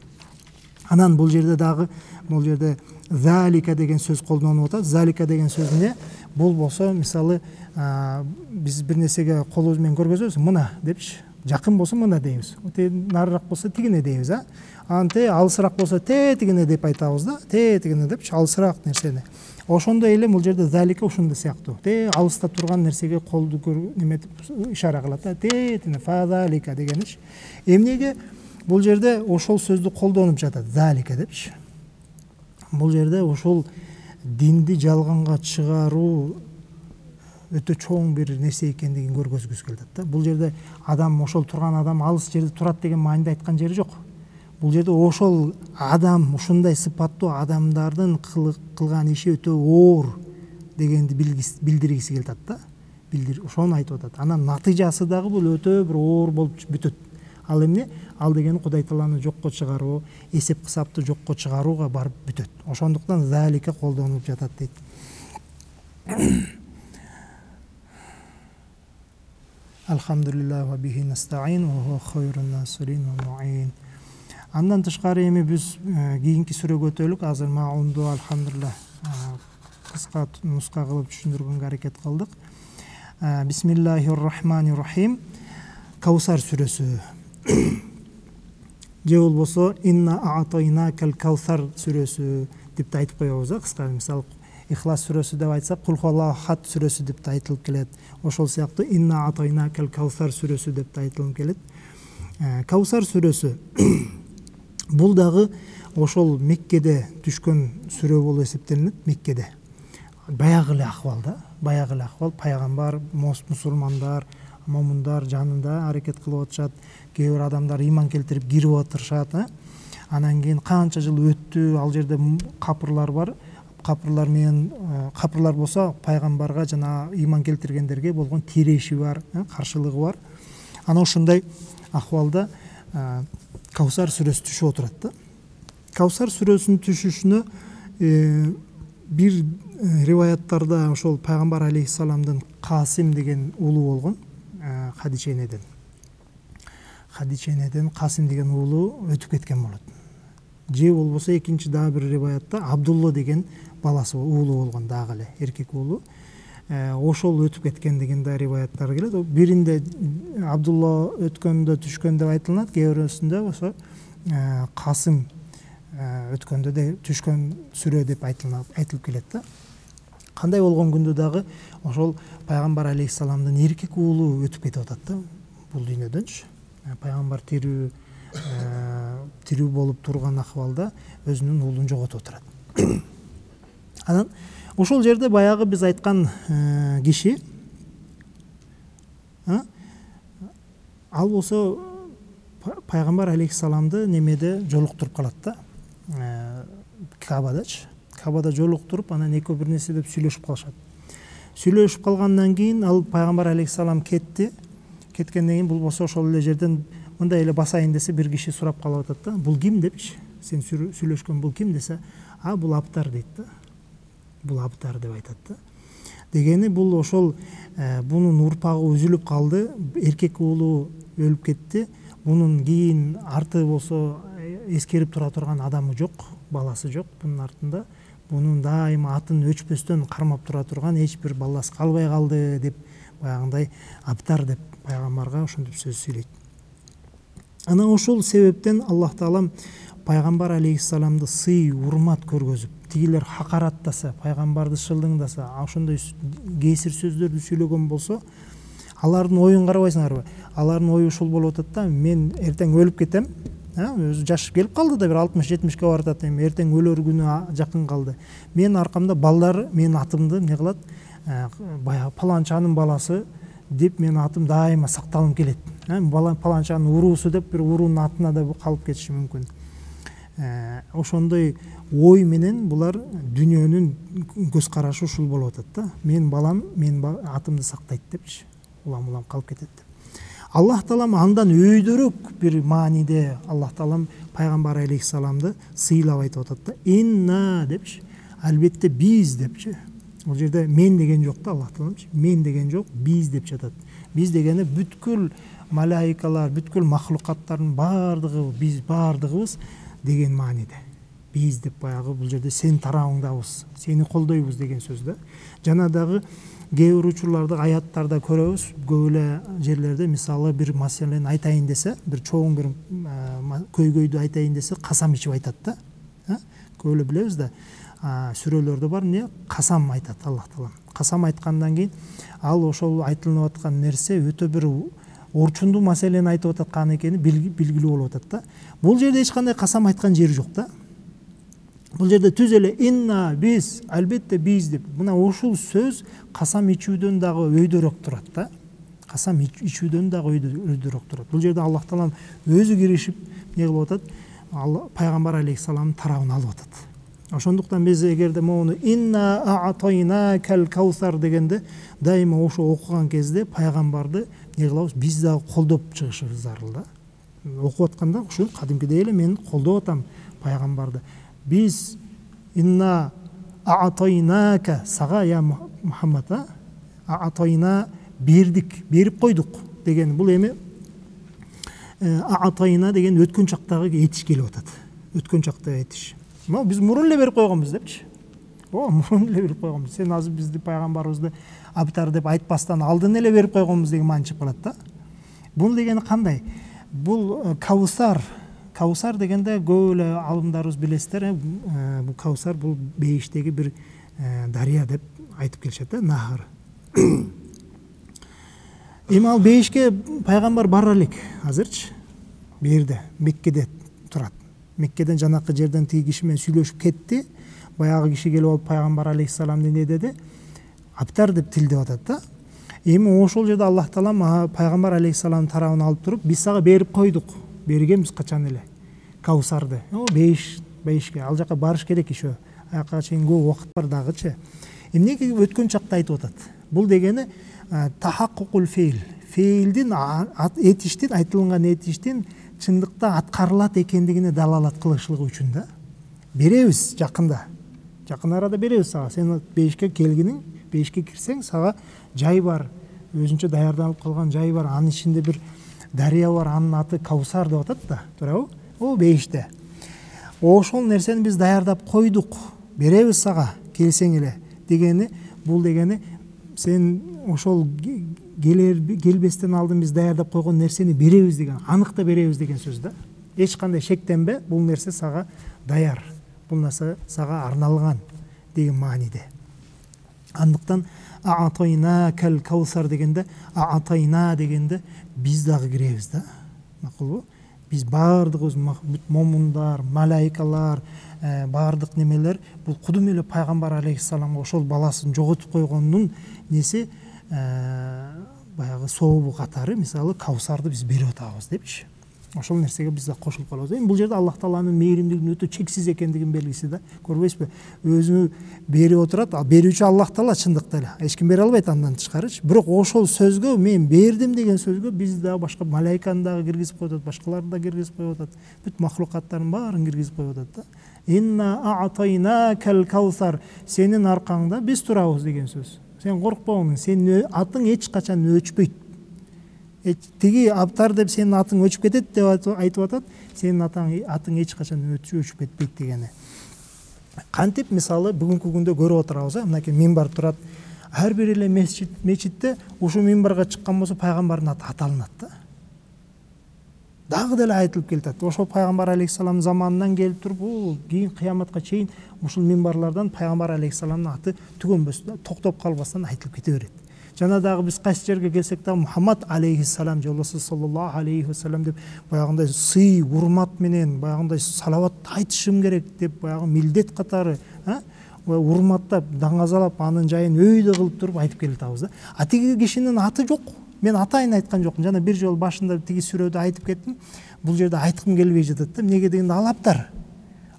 [SPEAKER 1] Анан бул жерде дагы бул жерде залика деген сөз колдонулуп атат. Залика деген сөз эмне? Бул болсо, мисалы, биз бир нерсеге колубуз менен көргөзөбүз, мына депчи. Жакын болсо мына дейбиз. Нарыраак болсо тигине дейбиз, Анте алысыраак болсо тигине деп айтабыз да. Тигине депчи, алысыраак нерсени. Ошондой эле бул жерде залика ошондой сыяктуу. Алыста турган нерсеге колду неметип ишара кылат да. Тигине фазалика дегенич. Эмнеге бул жерде ошол сөздү колдонуп жатат, залика депчи. Бул жерде ошол динди жалганга чыгаруу өтө чоң бир нерсе экендигин көргөзгүсү келет да. Бул жерде адам, ошол турган адам алыс жерде турат деген мааниде айткан жери жок. Бул жерде ошол адам, ушундай сыпаттуу адамдардын кылган иши өтө оор дегенди билдиргиси келет да. Ошону айтып атат. Анан натыйжасы дагы бул өтө бир оор болуп бүтөт. Ал эмне? Ал деген Кудай Тааланы жокко чыгаруу, эсеп кысапты жокко чыгарууга барып бүтөт. Ошондуктан залика колдонулуп жатат дейт. Алхамдулиллах ва бихи настаин ва хуа хайрун насирин ва муин. Андан тышкары эми биз кийинки сүрөгө өтөлүк. Азыр маунду алхамдулилlah кыска нуска кылып түшүндүргөнгө аракет кылдык. Бисмиллахир-рахманир-рахим. Каусар сүрөсү. Же болбосо инна аатайнакал каусар сүрөсү деп айтып коебуз, кыска. Мисалы Ихлас сүрөсү деп айтсак, Кул хуаллаху ахад сүрөсү деп айтылып келет. Ошол сыяктуу инна аатайнакал каусар сүрөсү деп айтылып келет. Каусар сүрөсү бул дагы ошол Меккеде түшкөн сүрө болуп эсептелинет. Меккеде баягы эле акыбал да, баягы эле акыбал. Пайгамбар, мусулмандар, момундар жанында аракет кылып атышат. Кээ бир адамдар ыйман келтирип кирип отурушат. Анан кийин канча жыл өттү, ал жерде капырлар бар. Капырлар болсо пайгамбарга жана ыйман келтиргендерге болгон тиреши бар, каршылыгы бар. Анан ошондой акыбалда Каусар сүрөсү түшүп отурат да. Каусар сүрөсүнүн түшүшүнө бир риваяттарда ошол пайгамбар алейхиссаламдын Касим деген уулу болгон, Хадиченеден Касим деген уулу өтүп кеткен болот. Же болбосо экинчи дагы бир риваятта Абдулла деген баласы уулу болгон, дагы эле эркек уулу. Ошол өтүп кеткен деген да риваяттар келет. Биринде Абдулла өткөндө түшкөн деп айтылат, кээ бирөөсүндө болсо Касим өткөндө де түшкөн сүрө деп айтылып келет да. Кандай болгон күндө дагы ошол пайгамбар алейхиссаламдын эркек уулу өтүп кетип атат да, бул дүйнөдөнчү. Пайгамбар тирүү болуп турган акыбалда өзүнүн уулун жоготуп отурат. Анан ошол жерде баягы биз айткан киши ал болсо пайгамбар алейхиссаламды немеде жолуктуруп калат да, Кабадачы. Кабада жолуктуруп, анан экөө бир нерсе деп сүйлөшүп калышат. Сүйлөшүп калгандан кийин ал пайгамбар алейхиссалам кетти. Кеткенден кийин бул болсо ошол эле жерден мындай эле басайын десе, бир киши сурап калып атат да. Бул ким депчи? Сен сүйлөшкөн бул ким десе, бул Абтар дейт да. Бул Абтар деп айтат да. Дегени бул ошол бунун урпагы үзүлүп калды, эркек уулу өлүп кетти. Бунун кийин арты болсо эскерип тура турган адамы жок, баласы жок бунун артында. Бунун дайыма атын өчпөстөн кармап тура турган эч бир баласы калбай калды деп баягындай Абтар деп пайгамбарга ошентип сөз сүйлөйт. Анан ошол себептен Аллах Таалам пайгамбар алейхиссаламды сый, урмат көргөзүп, тигилер хакараттаса, пайгамбарды шылдыңдаса, ошондой кесир сөздөрдү сүйлөгөн болсо, алардын оюн карабайсыңарбы? Алардын ою ушул болуп атат да, мен эртең өлүп кетем, өзү жаш келип калды да, бир 60-70ке барып атат, эртең өлөр күнү жакын калды. Мен аркамда балдар менин атымды эмне кылат? Баягы паланчанын баласы деп менин атым дайыма сакталып келет. Паланчанын уруусу деп бир уруунун атына да калып кетиши мүмкүн. ошондой ой менен булар дүйнөнүн көз карашы ушул болуп атат да. Мен балам, мен атымды сактайт депчи. Улам калып кетет. Аллах Таалам андан өйдөрөк бир мааниде Аллах Таалам пайгамбар алейхиссаламды сыйлап айтып атат да. Инна депчи. Албетте биз депчи. Бул жерде мен деген жок да, Аллах Тааламчы. Мен деген жок, биз деп жатат. Биз дегени бүткүл малайкалар, бүткүл махлукаттардын бардыгы, биз бардыгыбыз деген мааниде. Биз деп баягы бул жерде сен тарабыңдабыз, сени колдойбуз деген сөз да. Жана дагы кээ бир учурларда аяттарда көрөбүз, көп эле жерлерде мисалы бир маселени айтайын десе, бир чоң бир көйгөйдү айтайын десе, касам ичип айтат да. Көп эле билебиз да. Сүрөлөрдө бар не касам айтат Аллах Таалам. Касам айткандан кийин ал ошол айтылып аткан нерсе өтө бир орчундуу маселени айтып аткан экени белгилүү болуп атат да. Бул жерде эч кандай касам айткан жери жок да. Бул жерде түз эле инна биз, албетте биз деп. Мына ушул сөз касам ичүүдөн дагы өйдөрөөк турат да. Касам ичүүдөн дагы өйдөрөөк турат. Бул жерде Аллах Таалам өзү киришип не кылып атат? Пайгамбар алейхиссаламдын тарабын алып атат. Ошондуктан биз эгерде моуну инна а'атайнакал каусар дегенде дайыма ошо окуган кезде пайгамбарды не кылабыз? Биз дагы колдоп чыгышыбыз зарыл да. Окуп атканда ушу кадимкидей эле мен колдоп атам пайгамбарды. Биз инна а'атайнака сага я Мухаммад а'атайна бердик, берип койдук деген бул эми а'атайна деген өткөн чактагы этиш келип атат. Өткөн чактагы этиш. Биз мурун эле берип койгонбуз депчи. Мурун эле берип койгонбуз. Сен азыр бизди пайгамбарыбызды абтар деп айтпастан алдын эле берип койгонбуз деген маани чыгып калат да. Бул дегени кандай? Бул Каусар. Каусар дегенде көп эле алымдарыбыз билесиздер, бул Каусар бул бейиштеги бир дарыя деп айтып келишет да, нахар. Эми ал бейишке пайгамбар бара элек азырчы. Бу жерде Меккеде турат. Меккеден жанакы жерден тиги киши менен сүйлөшүп кетти. Баягы киши келип алып пайгамбар алейхиссаламды не деди? Аптар деп тилдеп атат да. Эми ошол жерде Аллах Таалам пайгамбар алейхиссаламдын тарабын алып туруп, биз сага берип койдук. Бергенбиз качан эле. Каусарды. Бейишке ал жака барыш керек ишо. Аяка чейин көп убакыт бар дагычы. Эмнеге өткөн чакта айтып атат? Бул дегени тахаккукул фейл. Фейлдин этиштин, айтылган этиштин чындыкта аткарылат экендигине далалат кылышлыгы үчүн да. Беребиз жакында. Жакын арада беребиз сага. Сен бейишке келгиниң, бейишке кирсең сага жай бар. Өзүнчө даярданып калган жай бар. Анын ичинде бир дарыя бар. Анын аты Каусар деп атат да. Туурабы? О бейиште. Ошол нерсени биз даярдап койдук. Беребиз сага келсең эле дегени, бул дегени сен ошол келбестен алдын биз даярдап койгон нерсени беребиз деген, аныкта беребиз деген сөз да. Эч кандай шектенбе, бул нерсе сага даяр. Бул нерсе сага арналган деген мааниде. Андыктан а'атайна кал каусар дегенде, а'атайна дегенде биз дагы киребиз да. Макулбу? Биз бардыгыбыз момундар, малайкалар, бардык немелер бул кудум эле пайгамбар алейхиссаламга ошол баласын жоготуп койгондун неси баягы сообу катары, мисалы Каусарды биз берип атабыз депчи. Ошол нерсеге биз да кошулуп калабыз. Эми бул жерде Аллах Тааланын мээримдигинин өтө чексиз экендигин белгиси да. Көрбөйсүзбү? Өзү берип отурат, берүүчү Аллах Таала чындыкта эле. Эч ким бере албайт андан тышкарычы. Бирок ошол сөзгө мен бердим деген сөзгө биз да башка малайканы дагы киргизип коюп атат, башкаларды да киргизип коюп атат. Бүт махлукаттардын баарын киргизип коюп атат да. Инна а'атайнакал каусар. Сенин аркаңда биз турабыз деген сөз. Сен коркпогуң, сенин атың эч качан өчпөйт. Тиги аптар деп сенин атың өчүп кетет деп айтып атат. Сенин атың эч качан өчүп кетпейт дегени. Кантип мисалы бүгүнкү күндө көрүп отурабыз, мынакей минбар турат. Ар бир эле мечитте ушул минбарга чыккан болсо пайгамбардын аты аталынат да. Дагы деле айтылып келатат. Ошол пайгамбар алейхиссалам заманынан келип туруп, кийин кыяматка чейин ушул минбарлардан пайгамбар алейхиссаламдын аты түгөнбөс, токтоп калбастан айтылып кете берет. Жана дагы биз кайсы жерге келсек да Мухаммад алейхиссалам, жолдошу саллаллаху алейхи вассалам деп баягындай сый, урмат менен баягындай салават айтышым керек деп баягы милдет катары, урматтап, даңазалап, анын жайын өйдө кылып туруп айтып келатабыз да. А тиги кишинин аты жок. Мен атайын айткан жокмун. Жана бир жол башында тиги сүрөдө айтып кеттим. Бул жерде айткым келбей жатат да. Эмнеге дегенде ал аптар.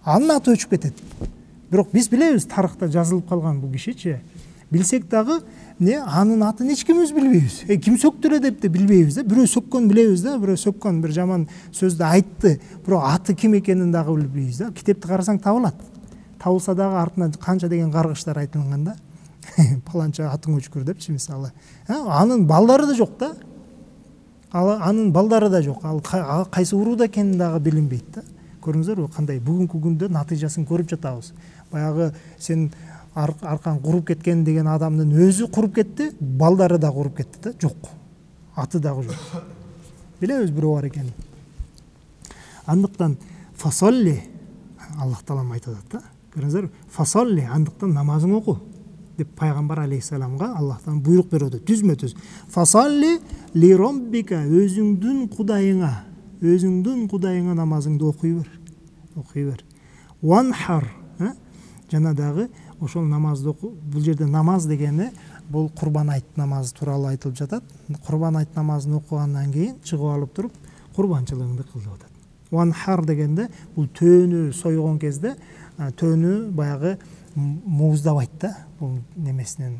[SPEAKER 1] анын аты өчүп кетет. Бирок биз билебиз, тарыхта жазылып калган бул кишичи. Билсек дагы анын атын эч кимибиз билбейбиз. Ким сөктүрө деп де билбейбиз да. Бирөө сөккөн билебиз да, бирөө сөккөн бир жаман сөздү айтты. Бирок аты ким экенин дагы билбейбиз да. Китепти карасаң табылат. Табылса дагы артынан канча деген каргыштар айтылган да. Паланча атың өчкүр депчи мисалы. Анын балдары да жок да. Анын балдары да жок. Ал кайсы урууда экени дагы билинбейт да. Көрүңүздөр кандай бүгүнкү күндө натыйжасын көрүп жатабыз. Баягы сен аркан куруп кеткен деген адамдын өзү куруп кетти, балдары да куруп кетти да. Жок. Аты дагы жок. Билебиз бирөө бар экенин. Андыктан фасолли Аллах таалам айтып атат да. Көрүңүздөр, фасолли андыктан намазың оку деп пайгамбар алейхиссаламга Аллахтан буйрук берип атат. Түзмө-түз. Фасолли ли роббика, өзүңдүн кудайыңа намазыңды окуй бер. Ванхар, жана дагы ошол намазды оку. Бул жерде намаз дегени бул курбан айт намазы тууралуу айтылып жатат. Курбан айт намазын окугандан кийин чыгып алып туруп курбанчылыгыңды кыл деп атат. Ванхар дегенде бул төөнү сойгон кезде төөнү баягы мууздабайт да. Бул немесинен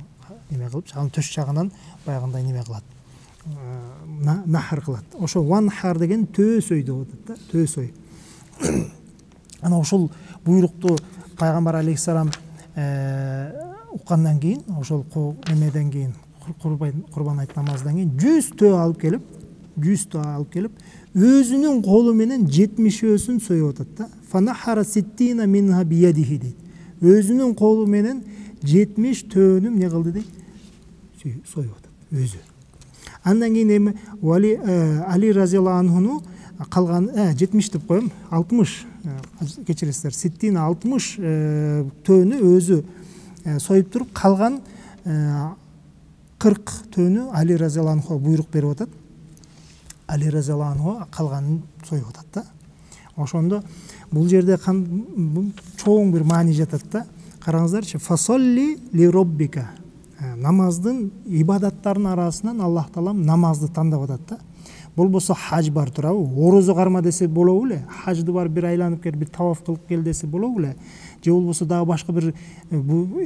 [SPEAKER 1] кылып, анын төш жагынан баягындай неме кылат. Нахар кылат. Ошо ванхар деген төөсөй деп атат да, төөсөй. Ана ошол буйрукту пайгамбар алейхиссалам уккандан кийин, ошол немеден кийин, курбан айт намаздан кийин 100 төө алып келип, өзүнүн колу менен 70өсүн союп атат да. Фанахара ситтина минха биядихи дейт. Өзүнүн колу менен 70 төөнү не кылды дейт? Союп атат өзү. Андан кийин Али разияллаху анхуну калган 70 деп коем, 60 кечиресиздер, ситтина 60 төөнү өзү союп туруп, калган 40 төөнү Али разияллаху анхуга буйрук берип атат. Али разияллаху анху калганын союп атат да. Ошондо бул жерде чоң бир маани жатат да. Караңыздарчы, фасолли ли роббика. Намаздын ибадаттарын арасынан Аллах таалам намазды тандап атат да. Болбосо хаж бар турабы, орозо карма десе болобу эле, хажды бар бир айланып кел, бир таваф кылып кел десе болобу эле. Же болбосо дагы башка бир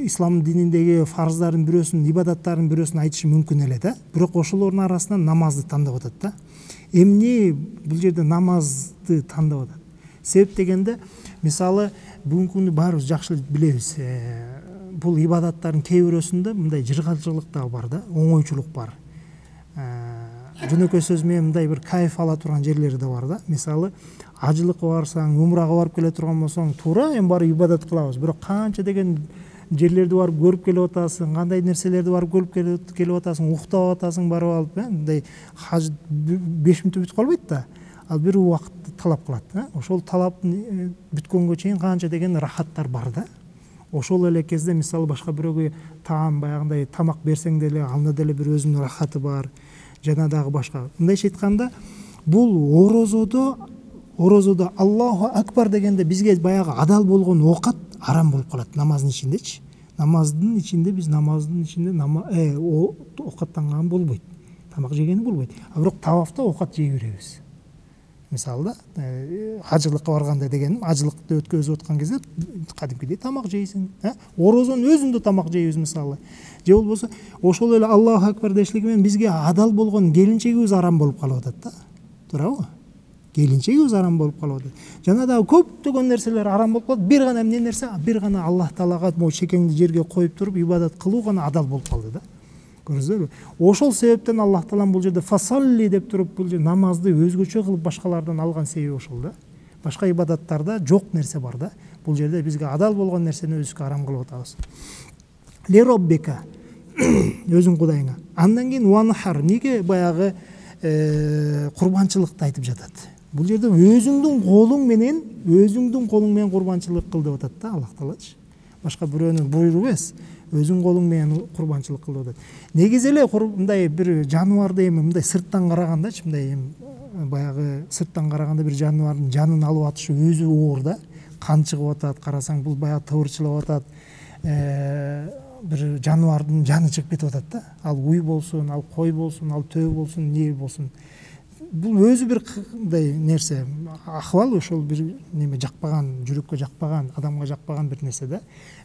[SPEAKER 1] ислам дининдеги фарздардын бирөөсүн, ибадаттардын бирөөсүн айтышы мүмкүн эле да. Бирок ошолордун арасынан намазды тандап атат да. Эмне бул жерде намазды тандап атат? Себеп дегенде, мисалы бүгүнкү күндү баарыбыз жакшы билебиз. Бул ибадаттардын кээ бирөөсүндө мындай жыргалчылык да бар да, оңойчулук бар. Жөнөкөй сөз менен мындай бир кайф ала турган жерлери да бар да. Мисалы, ажылыкка барсаң, умрага барып келе турган болсоң, туура эми барып ибадат кылабыз. Бирок канча деген жерлерди барып көрүп келип атасың, кандай нерселерди барып көрүп келип атасың, уктап атасың барып алып, мындай хаж 5 мүнөттө бүтүп калбайт да. Ал бир убакытты талап кылат. Ошол талаптын бүткөнгө чейин канча деген рахаттар бар да. Ошол эле кезде мисалы башка бирөөгө таам баягындай тамак берсең деле, анда деле бир өзүнүн рахаты бар. Жана дагы башка. Мындайча айтканда, бул орозодо Аллаху акбар дегенде бизге баягы адал болгон оокат арам болуп калат намаздын ичиндечи. Намаздын ичинде биз оокаттанган болбойт. Тамак жегени болбойт. А бирок тавафта оокат жей беребиз. Мисалы да, ажылыкка барганда дегеним, ажылыкты өткөзүп аткан кезде кадимкидей тамак жейсиң, орозонун өзүндө тамак жейбиз мисалы. Же болбосо ошол эле Аллаху акбар дешлиги менен бизге адал болгон келинчегибиз арам болуп калып атат да. Туурабы? Келинчегибиз арам болуп калып атат. Жана дагы көптөгөн нерселер арам болуп калат. Бир гана эмне нерсе, бир гана Аллах таалага могу чекеңди жерге коюп туруп ибадат кылуу гана адал болуп калды да. Көрдүңүзбү? Ошол себептен Аллах таалам бул жерде фасалли деп туруп бул намазды өзгөчө кылып башкалардан алган себеби ошол да. Башка ибадаттарда жок нерсе бар да. Бул жерде бизге адал болгон нерсени өзүбүзгө арам кылып атабыз. Ли роббика, өзүң кудайыңа. Андан кийин ванхар, неге баягы курбанчылыкты айтып жатат? Бул жерде өзүңдүн колуң менен курбанчылык кыл деп атат да Аллах таалачы. Башка бирөөнүн буйругу эмес, өзүң колуң менен курбанчылык кыл деп атат. Негизи эле мындай бир жаныбарды эми мындай сырттан карагандачы, мындай баягы сырттан караганда бир жаныбардын жанын алып атышы өзү оор да. Кан чыгып атат, карасаң бул баягы тыбырчылап атат. Бир жаныбардын жаны чыгып кетип атат да. Ал уй болсун, ал кой болсун, ал төө болсун, не болсун. бул өзү бир кандай нерсе, акыбал, ошол бир неме жакпаган, жүрөккө жакпаган, адамга жакпаган бир нерсе да.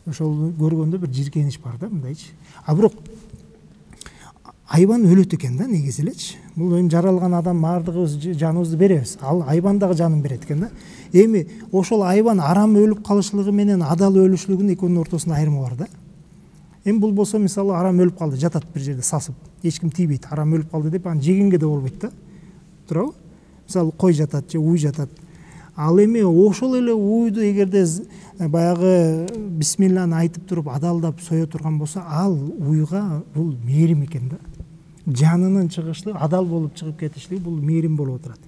[SPEAKER 1] Ошол көргөндө бир жиркенич бар да, мындайчы. А бирок айбан өлөт экен да негизи элечи. Бул эми жаралган адам баардыгыбыз жаныбызды беребиз. Ал айбан дагы жанын берет экен да. Эми ошол айбан арам өлүп калышлыгы менен адал өлүшлүгүнүн экөөнүн ортосунда айырмы бар да. Эми бул болсо мисалы арам өлүп калды, жатат бир жерде сасып, эч ким тийбейт, арам өлүп калды деп аны жегенге да болбойт да. Туурабы? Мисалы кой жатат же уй жатат. Ал эми ошол эле уйду эгерде баягы бисмилланы айтып туруп адалдап сое турган болсо, ал уйга бул мээрим экен да. Жанынын чыгышлыгы адал болуп чыгып кетишлиги бул мээрим болуп отурат.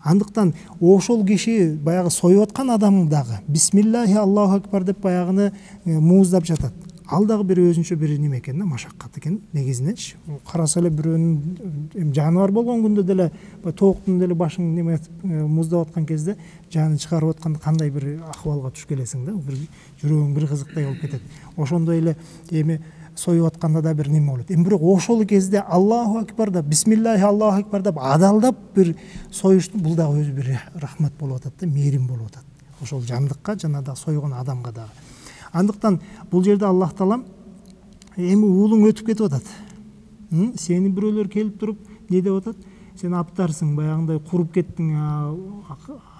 [SPEAKER 1] Андыктан ошол киши баягы союп аткан адам дагы бисмиллахи Аллаху акбар деп баягыны мууздап жатат. Ал дагы бир өзүнчө бир неме экен да, машаккат экен негизиненчи. Караса эле бирөөнүн жаныбар болгон күндө деле тооктун деле башын неме муздап аткан кезде жаны чыгарып атканда кандай бир акыбалга туш келесиң да, бир жүрөгүң бир кызыктай болуп кетет. Ошондой эле эми союп атканда да бир неме болот. Эми бирок ошол кезде Аллаху акбар деп, бисмиллахи Аллаху акбар деп адалдап бир союшту, бул дагы өзү бир рахмат болуп атат да, мээрим болуп атат. Ошол жандыкка жана да сойгон адамга дагы. Андыктан бул жерде Аллах Таалам эми уулуң өтүп кетип атат. Сени бирөөлөр келип туруп не деп атат? Сен аптарсың, баягындай куруп кеттиң,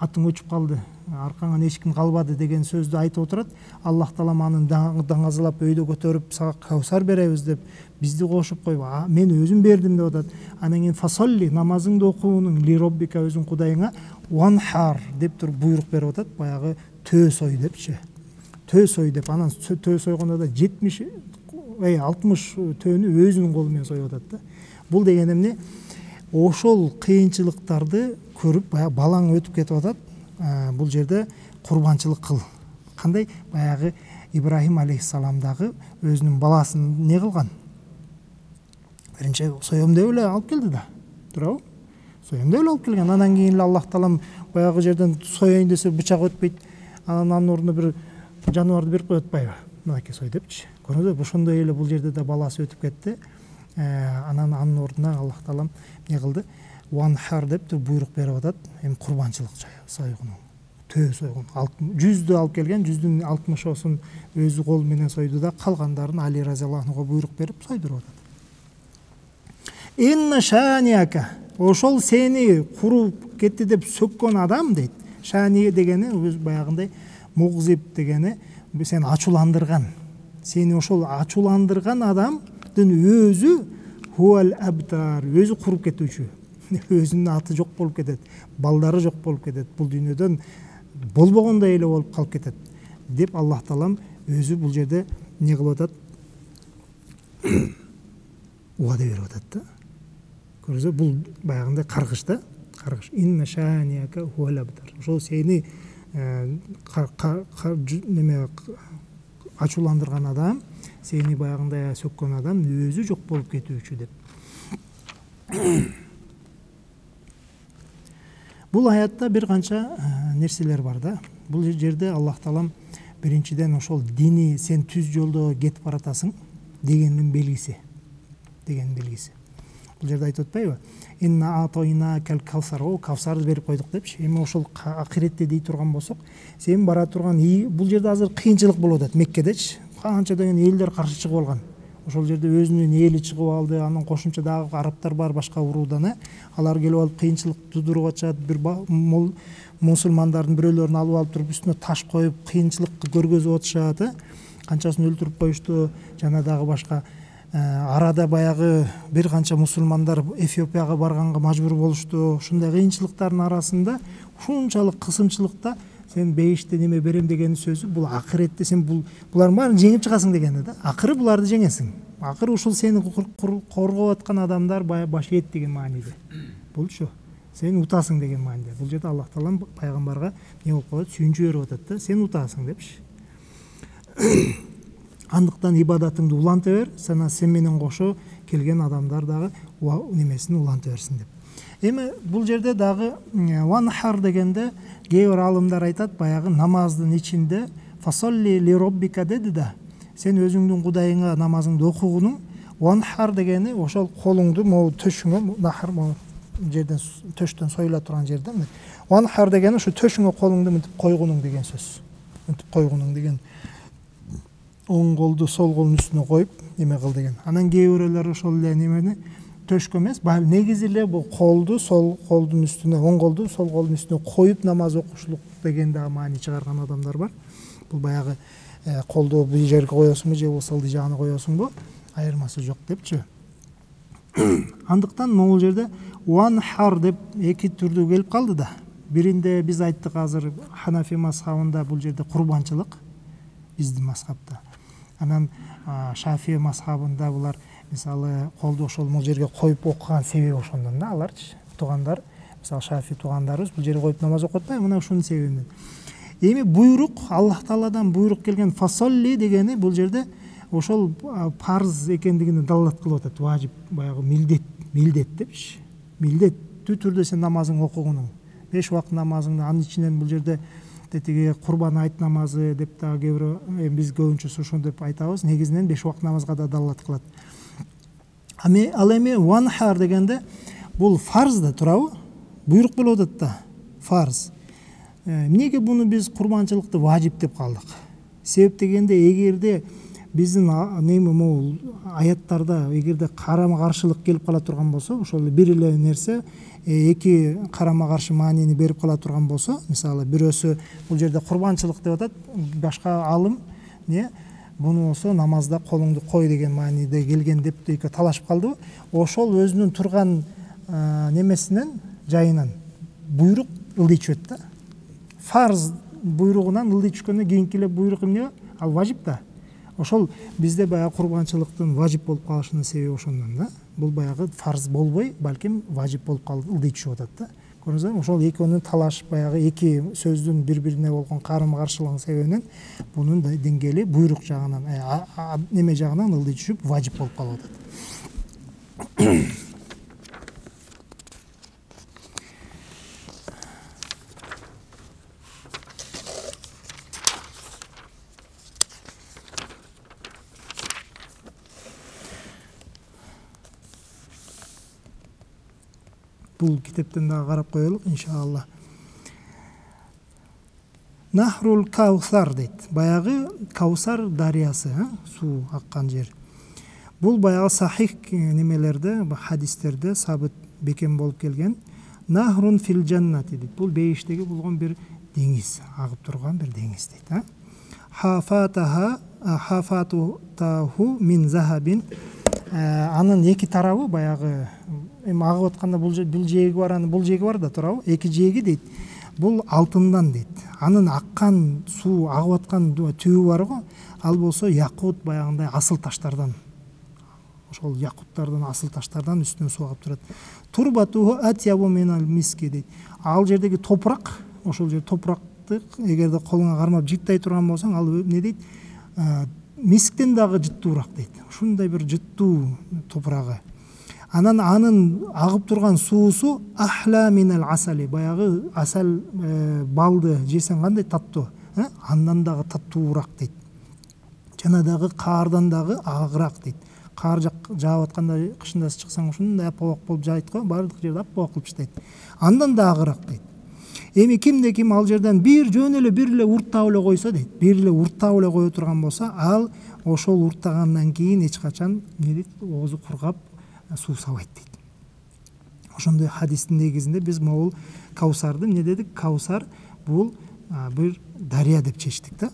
[SPEAKER 1] атың өчүп калды, аркаңан эч ким калбады деген сөздү айтып отурат. Аллах Таалам анын даңазалап өйдө көтөрүп сага каусар беребиз деп бизди кошуп коюп, мен өзүм бердим деп атат. Анан кийин фасолли, намазыңды окуунун ли роббика, өзүң кудайыңа, ванхар деп туруп буйрук берип атат. Баягы төө сой депчи. Төө сой деп, анан төө сойгондо да 60 төөнү өзүнүн колу менен союп атат да. Бул деген эмне? Ошол кыйынчылыктарды көрүп баягы балаң өтүп кетип атат. Бул жерде курбанчылык кыл. Кандай? Баягы Ибрахим алейхиссалам дагы өзүнүн баласын не кылган? Биринчи соем деп эле алып келди да. Туурабы? Соем деп эле алып келген. Анан кийин эле Аллах Таалам баягы жерден соеюн десе бычак өтпөйт. Анын ордуна бир жаныбарды берип коет атпайбы? Мынакей сой депчи. Көрдүңүзбү? Ошондой эле бул жерде да баласы өтүп кетти. Анан анын ордуна Аллах Таалам не кылды? Ванхар деп туруп буйрук берип атат. Эми курбанчылык сойгону, төө сойгон. 100дү алып келген, 100дүн 60оосун өзү кол менен сойду да, калгандарын Али разияллаху анхуга буйрук берип сойдуруп атат. Инна шаниака, ошол сени куруп кетти деп сөккөн адам дейт. Шани дегени өз баягындай мугзип дегени сени ачууландырган. Сени ошол ачууландырган адамдын өзү хуал абтар, өзү куруп кетүүчү. Өзүнүн аты жок болуп кетет, балдары жок болуп кетет, бул дүйнөдөн болбогондой эле болуп калып кетет деп Аллах Таалам өзү бул жерде не кылып атат? Уада берип атат да. Көрсө бул баягындай каргыш да, каргыш. Инна шаниака хуал абтар. Ошол сени неме ачууландырган адам, сени баягындай сөккөн адам өзү жок болуп кетүүчү деп. Бул аятта бир канча нерселер бар да. Бул жерде Аллах Таалам биринчиден ошол дини сен түз жолдо кетип баратасың дегендин белгиси. Бул жерде айтып атпайбы? Инна атойна кал кавсар, о кавсарды берип койдук депчи. Эми ошол акиретте дей турган болсок, сен бара турган бул жерде азыр кыйынчылык болуп атат Меккедечи. Канча деген элдер каршы чыгып алган. Ошол жерде өзүнүн эли чыгып алды, анан кошумча дагы арабтар бар башка уруудан, алар келип алып кыйынчылык тудуруп атышат. Бир мусулмандардын бирөөлөрүн алып туруп үстүнө таш коюп кыйынчылык көргөзүп атышат. Канчасын өлтүрүп коюшту, жана дагы башка арада баягы бир канча мусулмандар Эфиопияга барганга мажбур болушту. Ушундай кыйынчылыктардын арасында ушунчалык кысымчылыкта сен бейиште неме берем деген сөзү, бул акыретте сен булардын баарын жеңип чыгасың дегени да. Акыры буларды жеңесиң. Акыры ушул сени коргоп аткан адамдар башиет деген мааниде. Булчу сен утасың деген мааниде. Бул жерде Аллах Таалам пайгамбарга не болуп калат? Сүйүнчү берип атат да, сен утасың депчи. Андыктан ибадатыңды уланта бер, сен менен кошо келген адамдар дагы немесин уланта берсин деп. Эми бул жерде дагы ванхар дегенде кээ бир алымдар айтат, баягы намаздын ичинде фасолли ли роббика деди да, сен өзүңдүн кудайыңа намазыңды окугунуң ванхар дегени ошол колуңду могу төшүңө нахар жерден төштөн союла турган жерден ванхар дегени ушу төшүңө колуңду мынтип койгонуң деген сөз. Мынтип койгонуң деген оң колду сол колдун үстүнө коюп неме кыл деген. Анан кээ бирөөлөр ошол эле немени төшкө эмес, негизи эле бул колду сол колдун үстүнө, оң колду сол колдун үстүнө коюп намаз окушулук деген да маани чыгарган адамдар бар. Бул баягы колду бул жерге коесуңбу же болбосо жагына коесуңбу, айырмасы жок депчи. Андыктан могул жерде ванхар деп эки түрдүү келип калды да. Биринде биз айттык азыр Ханафи мазхабында бул жерде курбанчылык, биздин мазхабта. Анан Шафи мазхабында булар мисалы колду ошол могул жерге коюп окуган себеби ошондон да, аларчы туугандар, мисалы Шафи туугандарыбыз бул жерге коюп намаз окуп атпайбы, мына ушунун себебинен. Эми буйрук, Аллах Тааладан буйрук келген фасолли дегени бул жерде ошол парз экендигин далилат кылып атат. Важип, баягы милдет депчи. Милдеттүү түрдө сен намазыңды окугунуң. 5 убакыт намазыңды, анын ичинен бул жерде тетиги курбан айт намазы деп да кээ биз көбүнчөсү ошондо деп айтабыз. Негизинен 5 убакыт намазга да далилат кылат. Ал эми ванхар дегенде бул фарз да турабы? Буйрук болуп атат да, фарз. Эмнеге буну биз курбанчылыкты важип деп калдык? Себеп дегенде эгерде биздин неме могул аяттарда эгерде карама каршылык келип кала турган болсо, ошол бир эле нерсе эки карама каршы маанини берип кала турган болсо, мисалы бирөөсү бул жерде курбанчылык деп атат, башка алым буну болсо намазда колуңду кой деген мааниде келген деп экөө талашып калдыбы? Ошол өзүнүн турган немесинен, жайынан буйрук ылдый түшөт да. Фарз буйругунан ылдый түшкөндөн кийинки эле буйрук эмне? Ал важип да. Ошол бизде баягы курбанчылыктын важип болуп калышынын себеби ошондон да. Бул баягы фарз болбой, балким важип болуп калып ылдый түшүп атат да. Көрдүңүзбү? Ошол экөөнүн талаш, баягы эки сөздүн бири-бирине болгон карама каршылыгынын себебинен бунун деңгээли буйрук жагынан, неме жагынан ылдый түшүп важип болуп калып атат. Бул китептен дагы карап коелук иншалла. Нахрул Каусар дейт. Баягы Каусар дарыясы, суу аккан жер. Бул баягы сахих немелерде, хадистерде сабыт бекем болуп келген. Нахрун фил джаннати дейт. Бул бейиштеги болгон бир деңиз, агып турган бир деңиз дейт. Хафатуху мин захабин. Анын эки тарабы баягы эми агып атканда бул жээги бар, анын бул жээги бар да турабы? Эки жээги дейт. Бул алтындан дейт. Анын аккан суу агып аткан түбү бар го, ал болсо якут баягындай асыл таштардан. Ошол якуттардан, асыл таштардан үстүнө суу агып турат. Турбатуху атябу минал миски дейт. Ал жердеги топурак, ошол жер топуракты эгерде колуңа кармап жыттай турган болсоң, ал эмне дейт? Мисктен дагы жыттуураак дейт. Ушундай бир жыттуу топурагы. Анан агып турган суусу ахла минал асали, баягы асал балды жесең кандай таттуу, андан дагы таттуураак дейт. Жана дагы каардан дагы агыраак дейт. Каар жаап атканда кышында чыксаң ушундай апак болуп жайт го, баардык жерде апак кылып таштайт. Андан да агыраак дейт. Эми кимде ким ал жерден жөн эле бир эле урттап эле койсо дейт, бир эле урттап эле кое турган болсо, ал ошол урттагандан кийин эч качан эмне дейт, оозу кургап суу сабайт дейт. Ошондой хадистин негизинде биз могул Каусарды эмне дедик? Каусар бул бир дарыя деп чечтик да.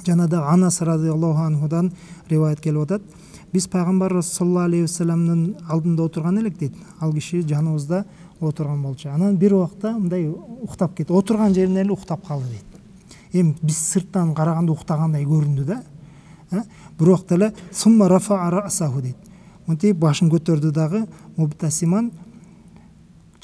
[SPEAKER 1] Жана да Анас радыйаллаху анхудан риваят келип атат. Биз пайгамбар саллаллаху алейхи вассаламдын алдында отурган элек дейт. Ал киши жаныбызда отурган болчу. Анан бир убакта мындай уктап кетти. Отурган жеринен эле уктап калды дейт. Эми биз сырттан караганда уктагандай көрүндү да. Бир убакта эле сумма рафа расаху дейт. Мынтип башын көтөрдү дагы мубтасиман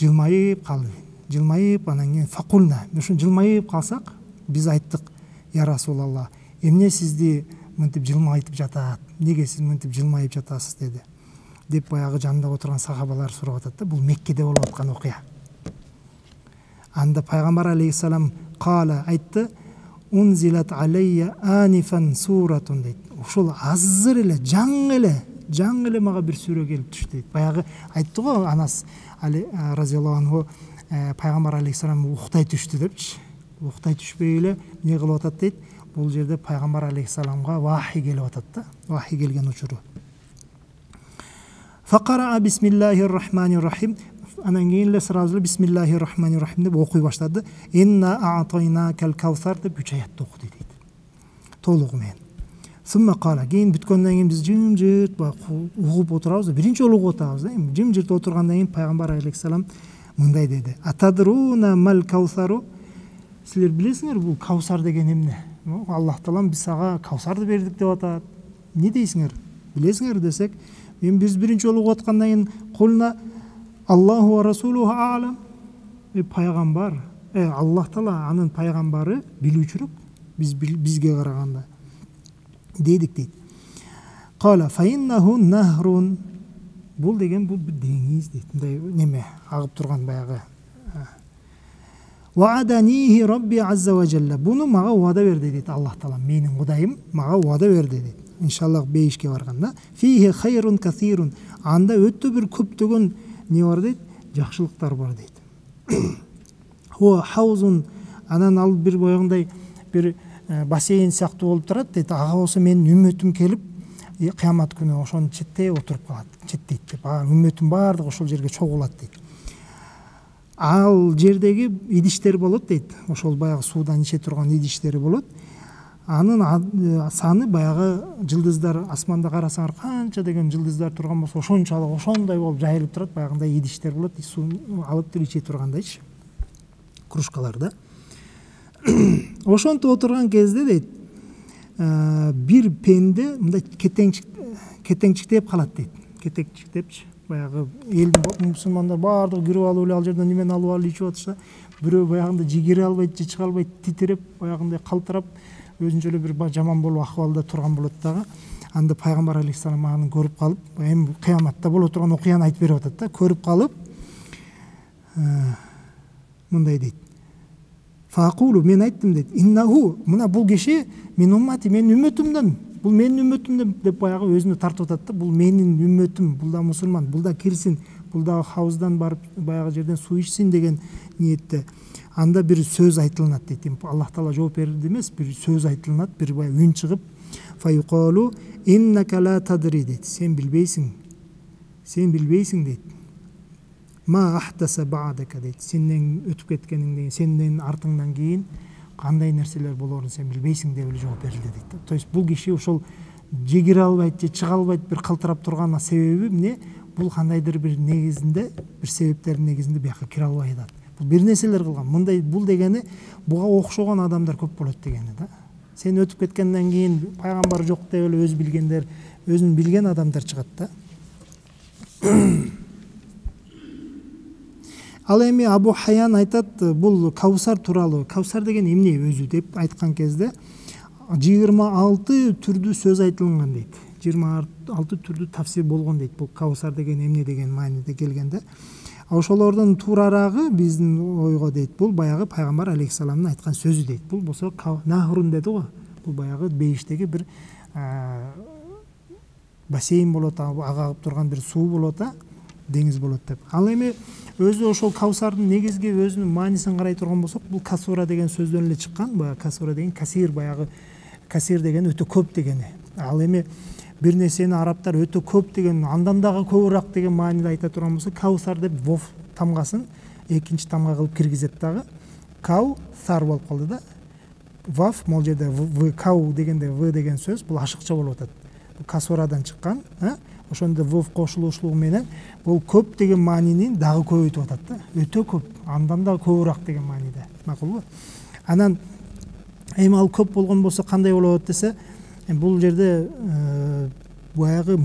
[SPEAKER 1] жылмайып калды. Жылмайып анан кийин факулна. Ошо жылмайып калсак, биз айттык: "Я Расулалла, эмне сизди мынтип жылмайтып жатат? Неге сиз мынтип жылмайып жатасыз?" деди. Деп баягы жанында отурган сахабалар сурап атат да. Бул Меккеде болуп аткан окуя. Анда пайгамбар алейхиссалам кала айтты: "Унзилат алейя анифан суратун" дейт. Ошол азыр эле, жаңы эле жаңы эле мага бир сүрө келип түштү дейт. Баягы айтты го Анас разияллаху анху пайгамбар алейхисалам уктай түштү депчи. Уктай түшпөй эле эмне кылып атат дейт. Бул жерде пайгамбар алейхисаламга вахий келип атат да. Вахий келген учуру. Факара бисмиллахир рахманир рахим. Анан кийин эле сразу эле бисмиллахир рахманир рахим деп окуй баштады. Инна а'тайнакал кавсар деп 3 аятты окуду дейт. Толугу менен. Сумма кала кийин бүткөндөн кийин биз жымжырт угуп отурабыз. Биринчи жолу угуп атабыз да. Жымжырт отургандан кийин пайгамбар алейхисалам мындай деди. Атадруна мал кавсару. Силер билесиңер бул кавсар деген эмне? Аллах таалам биз сага кавсарды бердик деп атат. Не дейсиңер? Билесиңер десек, мен биз биринчи жолу угуп аткандан кийин кулна Аллаху ва расулуху а'лам. Пайгамбар, Аллах таала анын пайгамбары билүүчүрөөк бизге караганда. Дедик дейт. Кала фаиннаху нахрун. Бул деген бул бир деңиз дейт. Мындай неме агып турган баягы. Ва'аданихи Рабби азза ва жалла. Буну мага уада берди дейт Аллах таала. Менин Кудайым мага уада берди дейт. Иншаллах бейишке барганда. Фихи хайрун касирун. Анда өтө бир көптөгөн не бар дейт? Жакшылыктар бар дейт. Хуа хаузун. Анан ал бир боягындай бир бассейн сыяктуу болуп турат дейт. Ага болсо менин үммөтүм келип кыямат күнү ошонун четте отуруп калат. Четтейт деп. Үммөтүм баардыгы ошол жерге чогулат дейт. Ал жердеги идиштер болот дейт. Ошол баягы суудан иче турган идиштери болот. Анын саны баягы жылдыздар асманда карасаңар канча деген жылдыздар турган болсо ошончалык ошондой болуп жайылып турат. Баягындай идиштер болот. Суу алып туруп иче тургандайчы. Кружкаларда. Ошонтип отурган кезде дейт, бир пенде мындай кетеңчиктеп калат дейт. Кетеңчиктепчи. Баягы элдин мусулмандар баардыгы кирип алып эле ал жерден немени алып алып ичип атышса, бирөө баягындай жигери албайт, же чыга албайт, титиреп, баягындай калтырап, өзүнчө эле бир жаман болуп акыбалда турган болот дагы. Анда пайгамбар алейхисалам аны көрүп калып, эми кыяматта боло турган окуяны айтып берип атат да. Көрүп калып, мындай дейт. Факулу мен айттым дейт. Иннаху, мына бул киши мен уммати, менин үммөтүмдөн. Бул менин үммөтүмдөн деп баягы өзүнө тартып атат да. Бул менин үммөтүм, бул да мусулман, бул да кирсин, бул да хауздан барып баягы жерден суу ичсин деген ниетте. Анда бир сөз айтылынат дейт. Аллах таала жооп берди эмес, бир сөз айтылынат, бир баягы үн чыгып, файқалу иннака ла тадри дейт. Сен билбейсиң. Сен билбейсиң дейт. Ма ахтаса ба'дака дейт. Сенден өтүп кеткениңден, сенден артыңдан кийин кандай нерселер болорун сен билбейсиң деп эле жооп берилди дейт. То есть бул киши ошол жегире албайт, же чыга албайт бир калтырап турган себеби эмне? Бул кандайдыр бир негизинде, бир себептердин негизинде бияка кире албай атат. Бул бир нерселер кылган. Мындай бул дегени буга окшогон адамдар көп болот дегени да. Сен өтүп кеткенден кийин пайгамбар жок деп эле өз билгендер, өзүн билген адамдар чыгат да. Ал эми Абу Хаян айтат, бул Кавсар тууралуу. Кавсар деген эмне өзү деп айткан кезде 26 түрдүү сөз айтылган дейт. 26 түрдүү тафсир болгон дейт. Бул Кавсар деген эмне деген мааниде келгенде. Ошолордун туурарагы биздин ойго дейт. Бул баягы пайгамбар алейхисаламдын айткан сөзү дейт. Бул болсо нахрун деди го. Бул баягы бейиштеги бир бассейн болот, ага агып турган бир суу болот, деңиз болот деп. Ал эми өзү ошол Кавсардын негизги өзүнүн маанисин карай турган болсок, бул касура деген сөздөн эле чыккан. Баягы касура деген касир, баягы касир деген өтө көп дегени. Ал эми бир нерсени арабтар өтө көп деген, андан дагы көбүрөөк деген мааниде айта турган болсо, Кавсар деп вов тамгасын экинчи тамга кылып киргизет дагы. Кавсар болуп калды да. Вав могул жерде в кау дегенде в деген сөз бул ашыкча болуп атат. Бул касурадан чыккан, ошондо вов кошулушлугу менен бул көп деген маанини дагы көбөйтүп атат да. Өтө көп, андан да көбүрөөк деген мааниде. Макулбу? Анан эми ал көп болгон болсо кандай болот десе, бул жерде баягы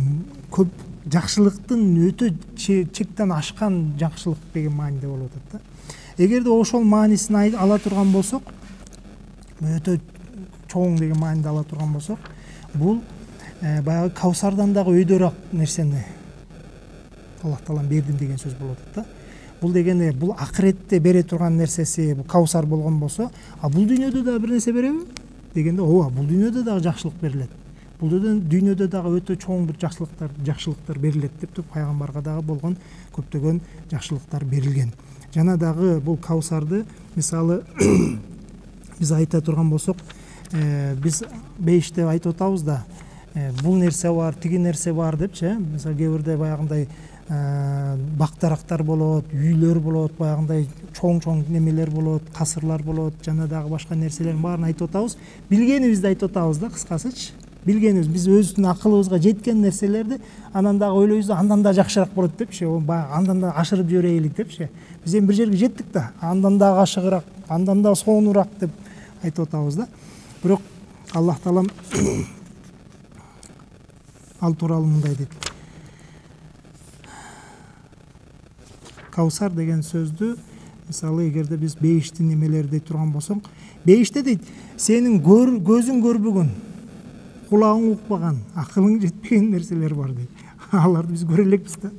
[SPEAKER 1] көп жакшылыктын өтө чектен ашкан жакшылык деген мааниде болуп атат да. Эгерде ошол маанисин ала турган болсок, өтө чоң деген мааниде ала турган болсок, бул баягы Кавсардан дагы өйдөрөөк нерсени Аллах таалам бердим деген сөз болот да. Бул дегени бул акыретте бере турган нерсеси бул Кавсар болгон болсо, а бул дүйнөдө да бир нерсе береби дегенде, ооба, бул дүйнөдө дагы жакшылык берилет. Бул дүйнөдө дагы өтө чоң бир жакшылыктар берилет деп туруп пайгамбарга дагы болгон көптөгөн жакшылыктар берилген. Жана дагы бул Каусарды мисалы биз айта турган болсок, биз бейиште айтып атабыз да, бул нерсе бар, тиги нерсе бар депчи. Мисалы кээ бирде баягындай бактарактар болот, үйлөр болот, баягындай чоң немелер болот, касырлар болот, жана дагы башка нерселердин баарын айтып атабыз. Билгенибизди айтып атабыз да, кыскасычы. Билгенибиз, биз өзүбүздүн акылыбызга жеткен нерселерди анан дагы ойлойбуз да, андан да жакшыраак болот депчи. Баягы андан да ашырып жиберелик депчи. Биз эми бир жерге жеттик да, андан да ашыгыраак, андан да сонураак деп айтып атабыз да. Бирок Аллах Таалам ал тууралуу мындай дейт. Каусар деген сөздү мисалы эгерде биз бейиштин немелери дей турган болсок, бейиште дейт, сенин көзүң көрбөгөн, кулагың укпаган, акылың жетпеген нерселер бар дейт. Аларды биз көрө элекпиз да.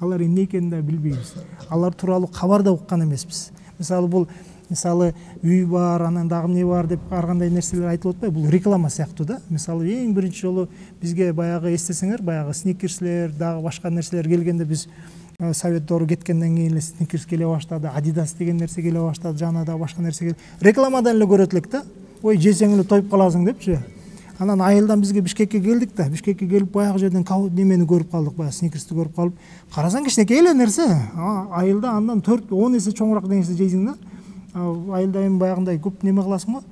[SPEAKER 1] Алар эмне экенин да билбейбиз. Алар тууралуу кабар да уккан эмеспиз. Мисалы бул үй бар, анан дагы эмне бар деп ар кандай нерселер айтылып атпайбы? Бул реклама сыяктуу да. Мисалы эң биринчи жолу бизге баягы эстесеңер, баягы сникерслер, дагы башка нерселер келгенде биз Совет дору кеткенден кийин эле сникерс келе баштады, Adidas деген нерсе келе баштады, жана дагы башка нерсе келе. Рекламадан эле көрөт элек да. Ой, жесең эле тоюп каласың депчи. Анан айылдан бизге Бишкекке келдик да. Бишкекке келип баягы жерден немени көрүп калдык, баягы сникерсти көрүп калып, карасаң кичинекей эле нерсе. Айылда андан 4-10 эсе чоңураак нерсе жейсиң да. Айылда эми баягындай көп неме кыласың го.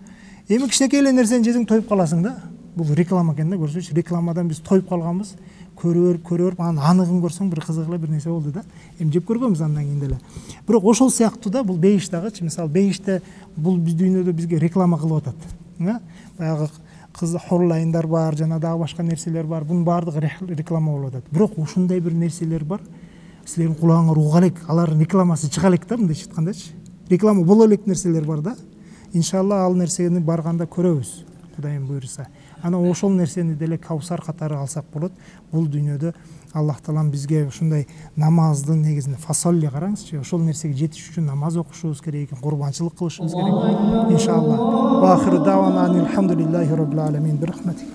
[SPEAKER 1] Эми кичинекей эле нерсени жесең тоюп каласың да. Бул реклама экен да, көрсөчү. Рекламадан биз тоюп калганбыз. Көрөр, анан аныгын көрсөң бир кызык эле бир нерсе болду да. Эми жеп көргөнбүз андан кийин деле. Бирок ошол сыяктуу да бул бейиш дагычы. Мисалы бейиште бул биз дүйнөдө бизге реклама кылып атат. Баягы кыз хорлайндар бар, жана дагы башка нерселер бар. Бунун баардыгы реклама болуп атат. Бирок ушундай бир нерселер бар. Силердин кулагыңар уга элек, алардын рекламасы чыга элек да, мындайча айткандачы. Реклама боло элек нерселер бар да. Иншалла ал нерсени барганда көрөбүз, Кудайым буйруса. Анан ошол нерсени деле Каусар катары алсак болот. Бул дүйнөдө Аллах Таалам бизге ушундай намаздын негизинде фасолли караңызчы, ошол нерсеге жетиш үчүн намаз окушубуз керек экен, курбанчылык кылышыбыз керек. Иншалла. Ва ахиру давана алхамдулиллахи rabbil alamin bi rahmatik.